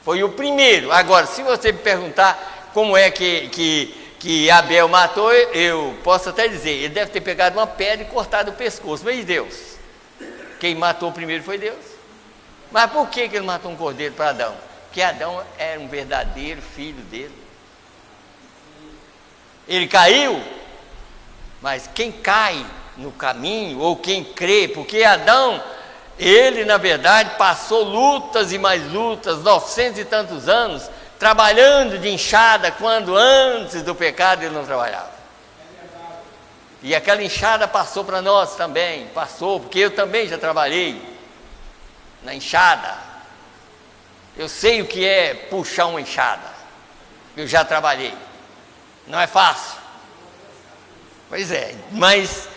Foi o primeiro. Agora, se você me perguntar como é que Abel matou, eu posso até dizer, ele deve ter pegado uma pedra e cortado o pescoço. Mas Deus, quem matou primeiro foi Deus. Mas por que ele matou um cordeiro para Adão? Porque Adão era um verdadeiro filho dele. Ele caiu, mas quem cai no caminho, ou quem crê, porque Adão, ele na verdade passou lutas e mais lutas, 900 e tantos anos, trabalhando de enxada, quando antes do pecado ele não trabalhava. E aquela enxada passou para nós também, passou, porque eu também já trabalhei na enxada, Eu sei o que é puxar uma enxada. Eu já trabalhei. Não é fácil. Pois é, mas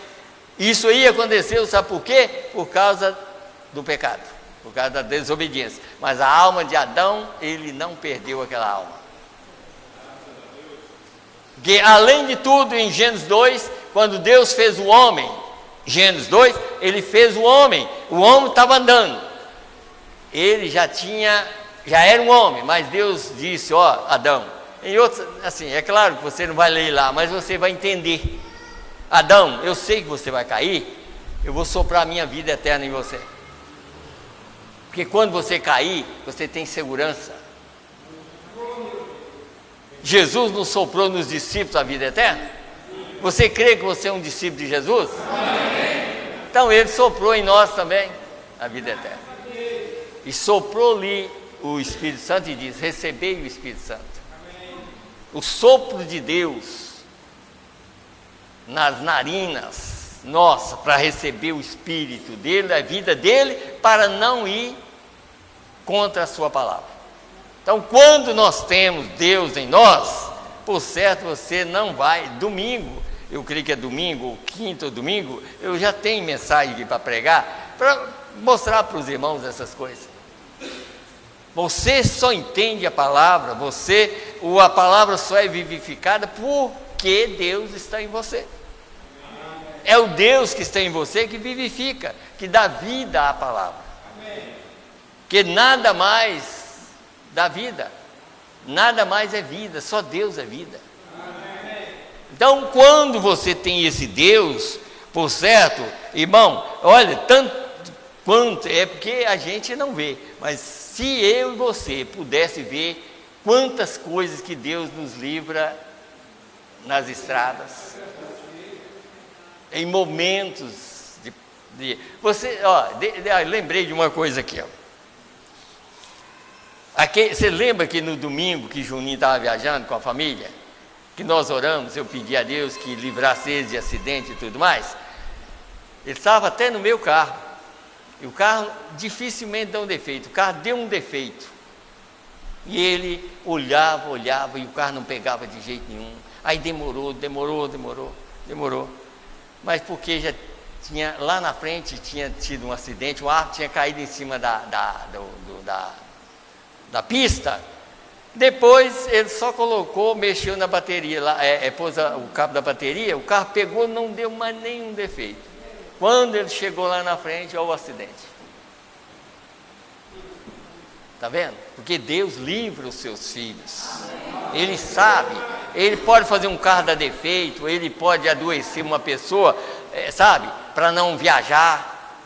isso aí aconteceu, sabe por quê? Por causa do pecado, por causa da desobediência. Mas a alma de Adão, ele não perdeu aquela alma. Porque além de tudo, em Gênesis 2, quando Deus fez o homem, Gênesis 2, ele fez o homem estava andando. Ele já era um homem, mas Deus disse, ó, Adão, em outros, assim, é claro que você não vai ler lá, mas você vai entender. Adão, eu sei que você vai cair, eu vou soprar a minha vida eterna em você. Porque quando você cair, você tem segurança. Jesus não soprou nos discípulos a vida eterna? Você crê que você é um discípulo de Jesus? Então ele soprou em nós também a vida eterna. E soprou-lhe o Espírito Santo e diz, recebei o Espírito Santo. O sopro de Deus nas narinas, nossa, para receber o Espírito dele, a vida dele, para não ir contra a sua palavra. Então, quando nós temos Deus em nós, por certo você não vai, domingo, eu creio que é domingo, ou quinta ou domingo, eu já tenho mensagem aqui para pregar, para mostrar para os irmãos essas coisas. Você só entende a palavra, a palavra só é vivificada porque Deus está em você. É o Deus que está em você que vivifica, que dá vida à palavra. Porque nada mais dá vida, nada mais é vida, só Deus é vida. Então, quando você tem esse Deus, por certo, irmão, olha, tanto quanto, é porque a gente não vê, mas se eu e você pudesse ver quantas coisas que Deus nos livra nas estradas, em momentos de você, lembrei de uma coisa aqui, ó. Você lembra que no domingo que Juninho estava viajando com a família, que nós oramos, eu pedi a Deus que livrasse eles de acidente e tudo mais? Ele estava até no meu carro, e o carro dificilmente dá um defeito, o carro deu um defeito, e ele olhava, e o carro não pegava de jeito nenhum, aí demorou, mas porque já tinha, lá na frente tinha tido um acidente, o árvore tinha caído em cima da pista. Depois ele só mexeu na bateria, pôs o cabo da bateria, o carro pegou, não deu mais nenhum defeito. Quando ele chegou lá na frente, olha o acidente. Está vendo? Porque Deus livra os seus filhos. Ele sabe, ele pode fazer um carro dar defeito, ele pode adoecer uma pessoa, sabe, para não viajar,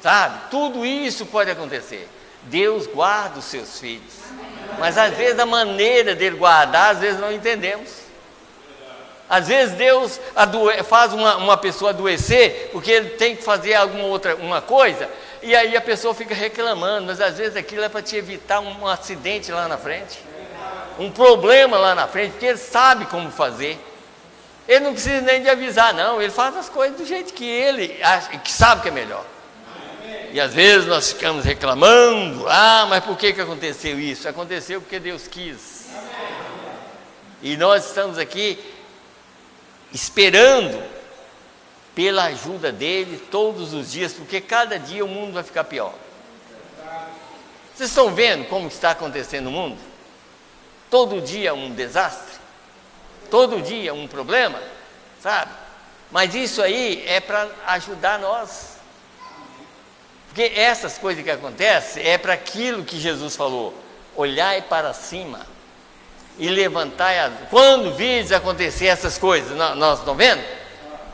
sabe? Tudo isso pode acontecer. Deus guarda os seus filhos, mas às vezes a maneira dele guardar, às vezes não entendemos. Às vezes Deus faz uma pessoa adoecer, porque ele tem que fazer uma coisa, e aí a pessoa fica reclamando, mas às vezes aquilo é para te evitar um acidente lá na frente, um problema lá na frente, porque ele sabe como fazer. Ele não precisa nem de avisar, não, ele faz as coisas do jeito que ele acha, que sabe que é melhor. E às vezes nós ficamos reclamando, mas por que aconteceu isso? Aconteceu porque Deus quis. E nós estamos aqui esperando pela ajuda dele todos os dias, porque cada dia o mundo vai ficar pior. Vocês estão vendo como está acontecendo no mundo? Todo dia um desastre, todo dia um problema, sabe? Mas isso aí é para ajudar nós. Porque essas coisas que acontecem é para aquilo que Jesus falou: olhai para cima e levantai as... Quando virdes acontecer essas coisas, nós estamos vendo?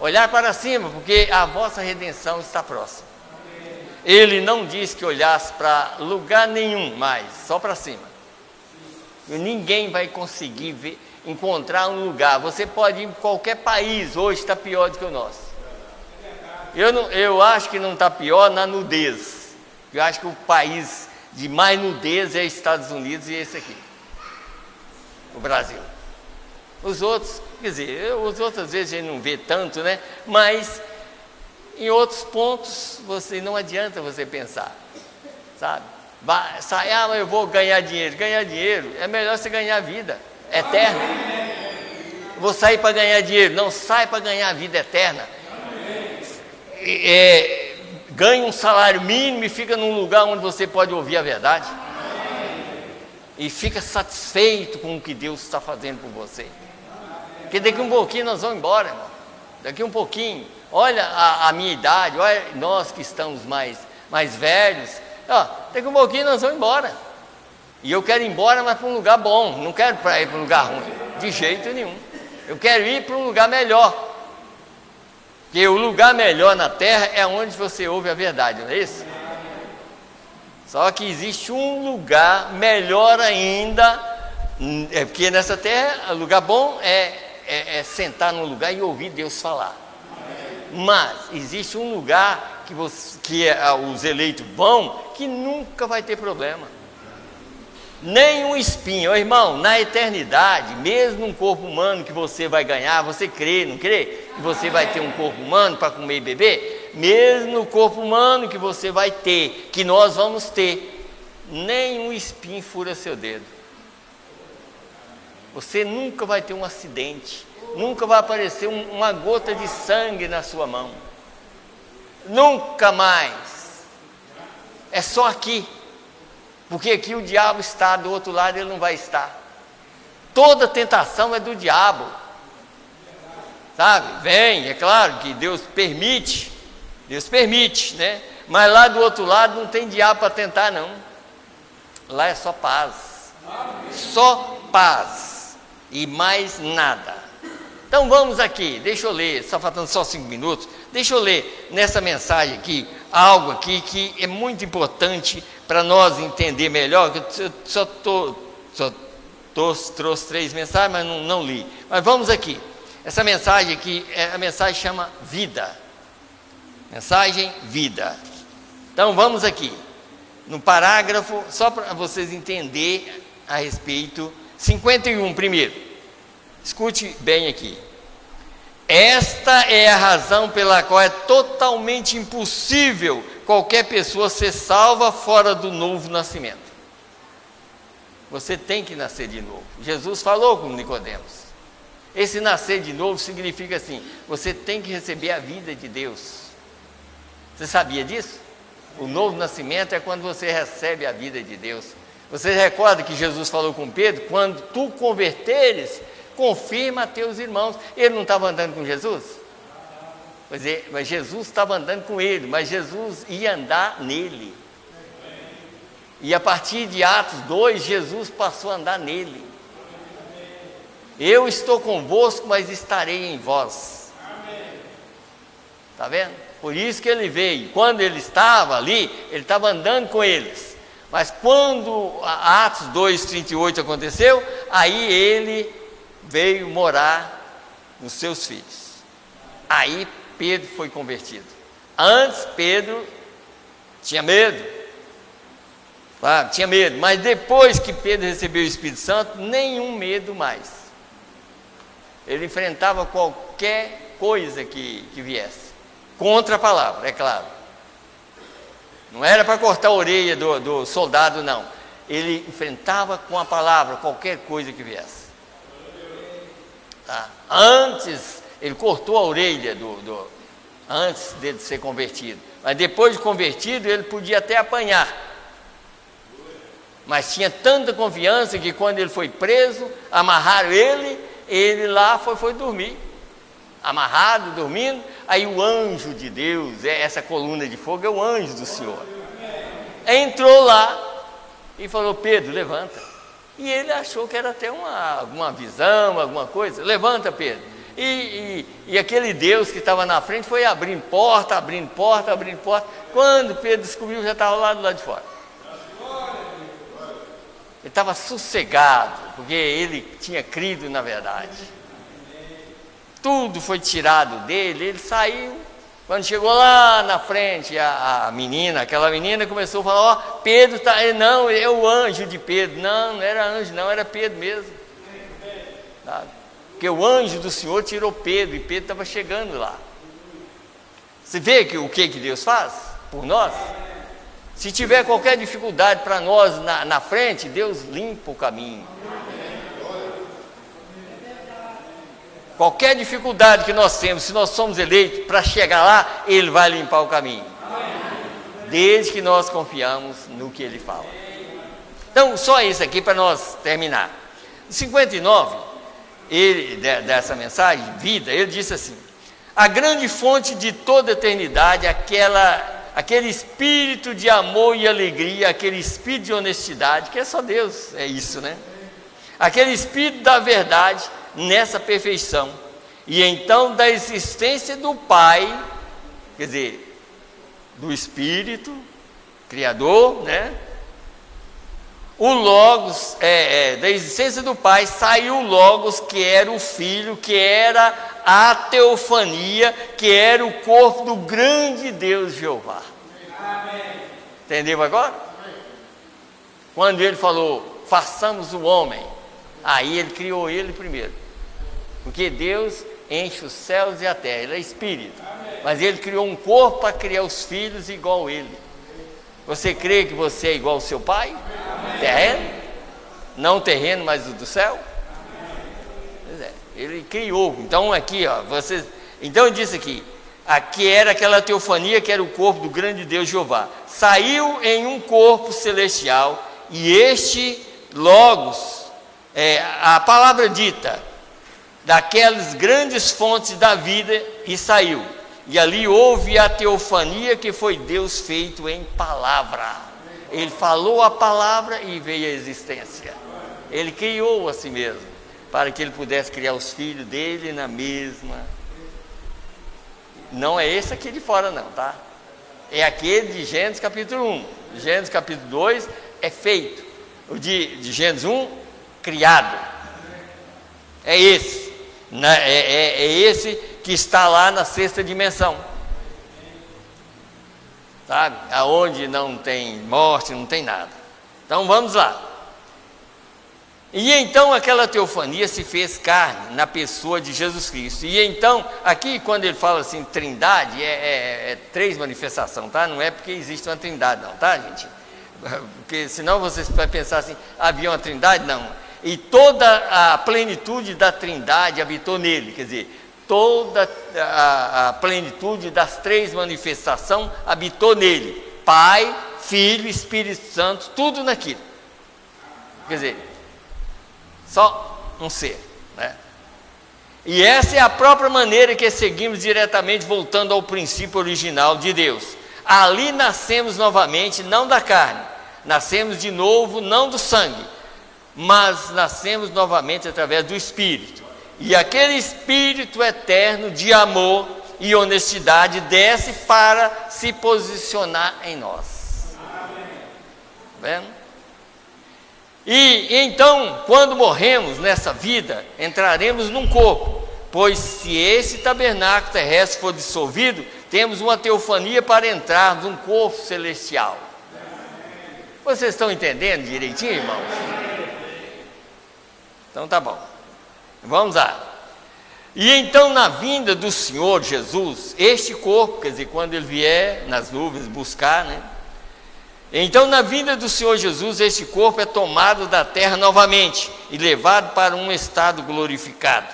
Olhar para cima, porque a vossa redenção está próxima. Ele não disse que olhasse para lugar nenhum mais, só para cima. E ninguém vai conseguir encontrar um lugar. Você pode ir em qualquer país, hoje está pior do que o nosso. Eu acho que não está pior na nudez. Eu acho que o país de mais nudez é Estados Unidos e esse aqui, o Brasil. Os outros, quer dizer, os outros às vezes a gente não vê tanto, né? Mas em outros pontos não adianta você pensar, sabe? Sai, mas eu vou ganhar dinheiro. Ganhar dinheiro é melhor você ganhar a vida eterna. Vou sair para ganhar dinheiro. Não, sai para ganhar a vida eterna. Ganhe um salário mínimo e fica num lugar onde você pode ouvir a verdade. E fica satisfeito com o que Deus está fazendo por você. Porque daqui um pouquinho nós vamos embora, irmão. Daqui um pouquinho. Olha a minha idade, olha nós que estamos mais velhos. Daqui um pouquinho nós vamos embora. E eu quero ir embora, mas para um lugar bom. Não quero ir para um lugar ruim. De jeito nenhum. Eu quero ir para um lugar melhor. Porque o lugar melhor na terra é onde você ouve a verdade, não é isso? Só que existe um lugar melhor ainda. Porque nessa terra, o lugar bom é sentar num lugar e ouvir Deus falar. Mas existe um lugar que os eleitos vão, que nunca vai ter problema. Nem um espinho. Irmão, na eternidade, mesmo um corpo humano que você vai ganhar, você crê, não crê? Que você vai ter um corpo humano para comer e beber? Mesmo o corpo humano que você vai ter, que nós vamos ter, nem um espinho fura seu dedo. Você nunca vai ter um acidente, nunca vai aparecer uma gota de sangue na sua mão. Nunca mais. É só aqui. Porque aqui o diabo está, do outro lado ele não vai estar. Toda tentação é do diabo. Sabe? Vem, é claro que Deus permite, né? Mas lá do outro lado não tem diabo para tentar, não. Lá é só paz. Só paz. E mais nada. Então vamos aqui, deixa eu ler, está faltando só 5 minutos. Deixa eu ler nessa mensagem aqui, algo aqui que é muito importante para nós entender melhor. Eu só trouxe 3 mensagens, mas não li. Mas vamos aqui. Essa mensagem aqui, a mensagem chama vida. Mensagem vida. Então vamos aqui. No parágrafo, só para vocês entenderem a respeito. 51 primeiro. Escute bem aqui. Esta é a razão pela qual é totalmente impossível qualquer pessoa ser salva fora do novo nascimento. Você tem que nascer de novo. Jesus falou com Nicodemos. Esse nascer de novo significa assim: você tem que receber a vida de Deus. Você sabia disso? O novo nascimento é quando você recebe a vida de Deus. Você recorda que Jesus falou com Pedro: quando tu converteres, confirma a teus irmãos. Ele não estava andando com Jesus? Pois é, mas Jesus estava andando com ele, mas Jesus ia andar nele. E a partir de Atos 2, Jesus passou a andar nele. Eu estou convosco, mas estarei em vós. Está vendo? Por isso que ele veio. Quando ele estava ali, ele estava andando com eles. Mas quando Atos 2:38 aconteceu, aí ele veio morar nos seus filhos. Aí Pedro foi convertido. Antes Pedro tinha medo, tinha medo, mas depois que Pedro recebeu o Espírito Santo, nenhum medo mais. Ele enfrentava qualquer coisa que viesse, contra a palavra, é claro. Não era para cortar a orelha do soldado, não. Ele enfrentava com a palavra qualquer coisa que viesse. Tá? Antes, ele cortou a orelha antes dele ser convertido. Mas depois de convertido, ele podia até apanhar. Mas tinha tanta confiança que quando ele foi preso, amarraram ele lá foi dormir. Amarrado, dormindo. Aí o anjo de Deus, essa coluna de fogo é o anjo do Senhor. Entrou lá e falou: Pedro, levanta. E ele achou que era até alguma visão, alguma coisa. Levanta, Pedro. E aquele Deus que estava na frente foi abrindo porta. Quando Pedro descobriu, já estava lá do lado de fora. Ele estava sossegado, porque ele tinha crido na verdade. Tudo foi tirado dele, ele saiu. Quando chegou lá na frente, aquela menina começou a falar: Pedro está. Não, é o anjo de Pedro. Não era anjo, não, era Pedro mesmo. Sabe? Porque o anjo do Senhor tirou Pedro, e Pedro estava chegando lá. Você vê o que Deus faz por nós? Se tiver qualquer dificuldade para nós na frente, Deus limpa o caminho. Qualquer dificuldade que nós temos, se nós somos eleitos para chegar lá, Ele vai limpar o caminho. Desde que nós confiamos no que Ele fala. Então, só isso aqui para nós terminar. Em 59, dessa mensagem, vida, ele disse assim: a grande fonte de toda eternidade, aquele espírito de amor e alegria, aquele espírito de honestidade, que é só Deus, é isso, né? Aquele espírito da verdade, nessa perfeição, e então da existência do Pai, quer dizer, do Espírito Criador, né? O Logos, da existência do Pai, saiu o Logos, que era o Filho, que era a teofania, que era o corpo do grande Deus Jeová. Amém. Entendeu agora? Amém. Quando ele falou, façamos o homem, aí ele criou ele primeiro. Porque Deus enche os céus e a terra, Ele é Espírito. Amém. Mas Ele criou um corpo para criar os filhos igual a Ele. Você crê que você é igual ao seu Pai? Amém. Terreno? Não terreno, mas do céu? Amém. Pois é, Ele criou. Então aqui, ó, então ele disse aqui era aquela teofania que era o corpo do grande Deus Jeová. Saiu em um corpo celestial, e este Logos, a palavra dita, daquelas grandes fontes da vida, e saiu. E ali houve a teofania, que foi Deus feito em palavra. Ele falou a palavra e veio a existência. Ele criou a si mesmo, para que ele pudesse criar os filhos dele na mesma. Não é esse aqui de fora não, tá? É aquele de Gênesis capítulo 1. Gênesis capítulo 2 é feito. O de Gênesis 1, criado. É esse. É esse que está lá na sexta dimensão, sabe? Aonde não tem morte, não tem nada. Então vamos lá. E então aquela teofania se fez carne na pessoa de Jesus Cristo. E então, aqui quando ele fala assim, trindade, é três manifestações, tá? Não é porque existe uma trindade não, tá, gente? Porque senão vocês vão pensar assim, havia uma trindade? Não. E toda a plenitude da trindade habitou nele, quer dizer, toda a plenitude das três manifestações habitou nele. Pai, Filho, Espírito Santo, tudo naquilo. Quer dizer, só um ser, né? E essa é a própria maneira que seguimos diretamente, voltando ao princípio original de Deus. Ali nascemos novamente, não da carne, nascemos de novo, não do sangue, mas nascemos novamente através do Espírito. E aquele Espírito eterno de amor e honestidade desce para se posicionar em nós. Amém. Vendo? E então, quando morremos nessa vida, entraremos num corpo, pois se esse tabernáculo terrestre for dissolvido, temos uma teofania para entrar num corpo celestial. Vocês estão entendendo direitinho, irmãos? Então tá bom, vamos lá. E então na vinda do Senhor Jesus, este corpo, quer dizer, quando ele vier nas nuvens buscar, né? Então na vinda do Senhor Jesus, este corpo é tomado da terra novamente e levado para um estado glorificado,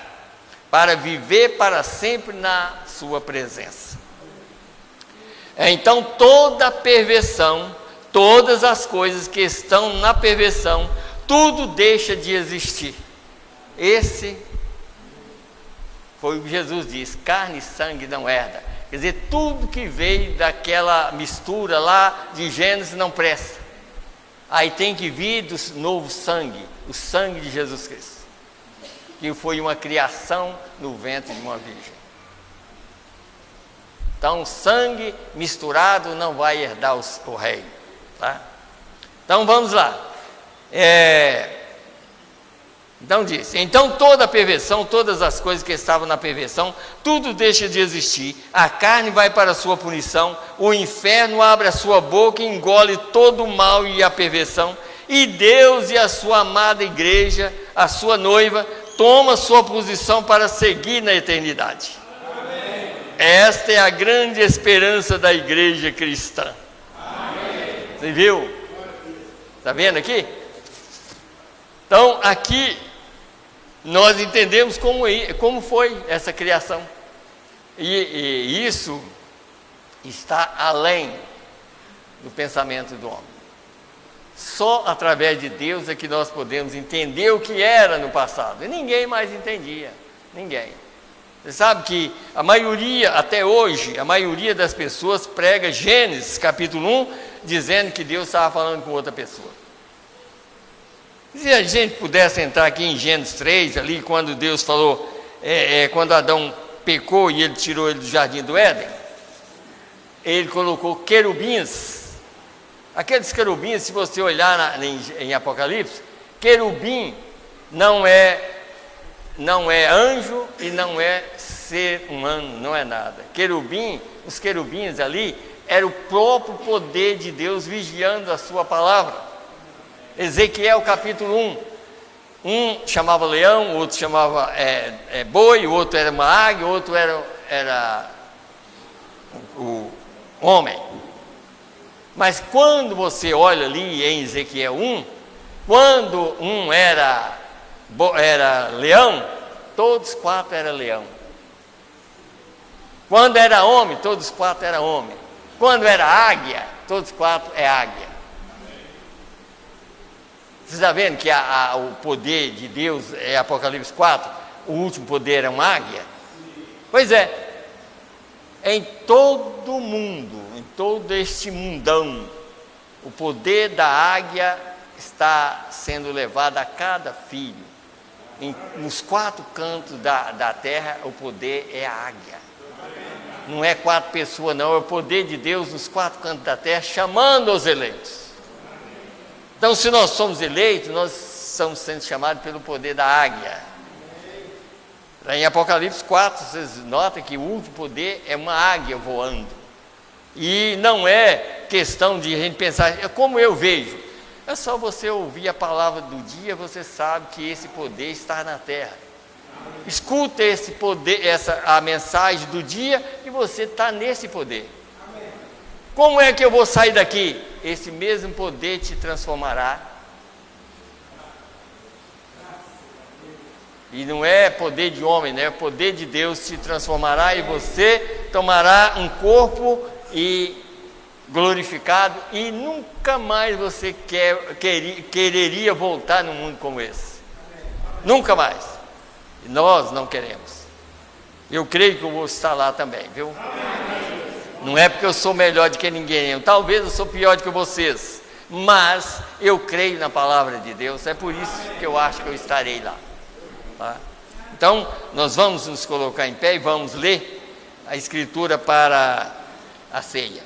para viver para sempre na sua presença. Então toda a perversão, todas as coisas que estão na perversão, tudo deixa de existir. Esse foi o que Jesus diz, carne e sangue não herda. Quer dizer, tudo que veio daquela mistura lá de Gênesis não presta. Aí tem que vir do novo sangue, o sangue de Jesus Cristo, que foi uma criação no ventre de uma virgem. Então, sangue misturado não vai herdar o reino, tá? Então, vamos lá. Então diz, então toda a perversão, todas as coisas que estavam na perversão, tudo deixa de existir, a carne vai para a sua punição, o inferno abre a sua boca e engole todo o mal e a perversão, e Deus e a sua amada igreja, a sua noiva, toma sua posição para seguir na eternidade. Amém. Esta é a grande esperança da igreja cristã. Amém. Você viu? Está vendo aqui? Então, aqui, nós entendemos como foi essa criação. E isso está além do pensamento do homem. Só através de Deus é que nós podemos entender o que era no passado. E ninguém mais entendia. Ninguém. Você sabe que a maioria, até hoje, a maioria das pessoas prega Gênesis capítulo 1, dizendo que Deus estava falando com outra pessoa. Se a gente pudesse entrar aqui em Gênesis 3, ali quando Deus falou, quando Adão pecou e ele tirou ele do jardim do Éden, ele colocou querubins. Aqueles querubins, se você olhar em Apocalipse, querubim não é anjo e não é ser humano, não é nada. Os querubins ali, era o próprio poder de Deus vigiando a sua palavra. Ezequiel capítulo 1, um chamava leão, o outro chamava boi, o outro era uma águia, o outro era o homem. Mas quando você olha ali em Ezequiel 1, quando um era leão, todos quatro eram leão. Quando era homem, todos quatro eram homem. Quando era águia, todos quatro é águia. Você está vendo que o poder de Deus é Apocalipse 4, o último poder é uma águia? Pois é. Em todo mundo, em todo este mundão, o poder da águia está sendo levado a cada filho. Nos quatro cantos da terra, o poder é a águia. Não é quatro pessoas, não, é o poder de Deus nos quatro cantos da terra, chamando os eleitos. Então, se nós somos eleitos, nós estamos sendo chamados pelo poder da águia. Em Apocalipse 4, vocês notam que o último poder é uma águia voando. E não é questão de a gente pensar, como eu vejo. É só você ouvir a palavra do dia, você sabe que esse poder está na terra. Escuta esse poder, a mensagem do dia, e você está nesse poder. Como é que eu vou sair daqui? Esse mesmo poder te transformará. E não é poder de homem, né? É poder de Deus te transformará e você tomará um corpo glorificado e nunca mais você quereria voltar num mundo como esse. Nunca mais. E nós não queremos. Eu creio que eu vou estar lá também, viu? Não é porque eu sou melhor do que ninguém, talvez eu sou pior do que vocês, mas eu creio na palavra de Deus, é por isso que eu acho que eu estarei lá. Tá? Então, nós vamos nos colocar em pé e vamos ler a Escritura para a ceia.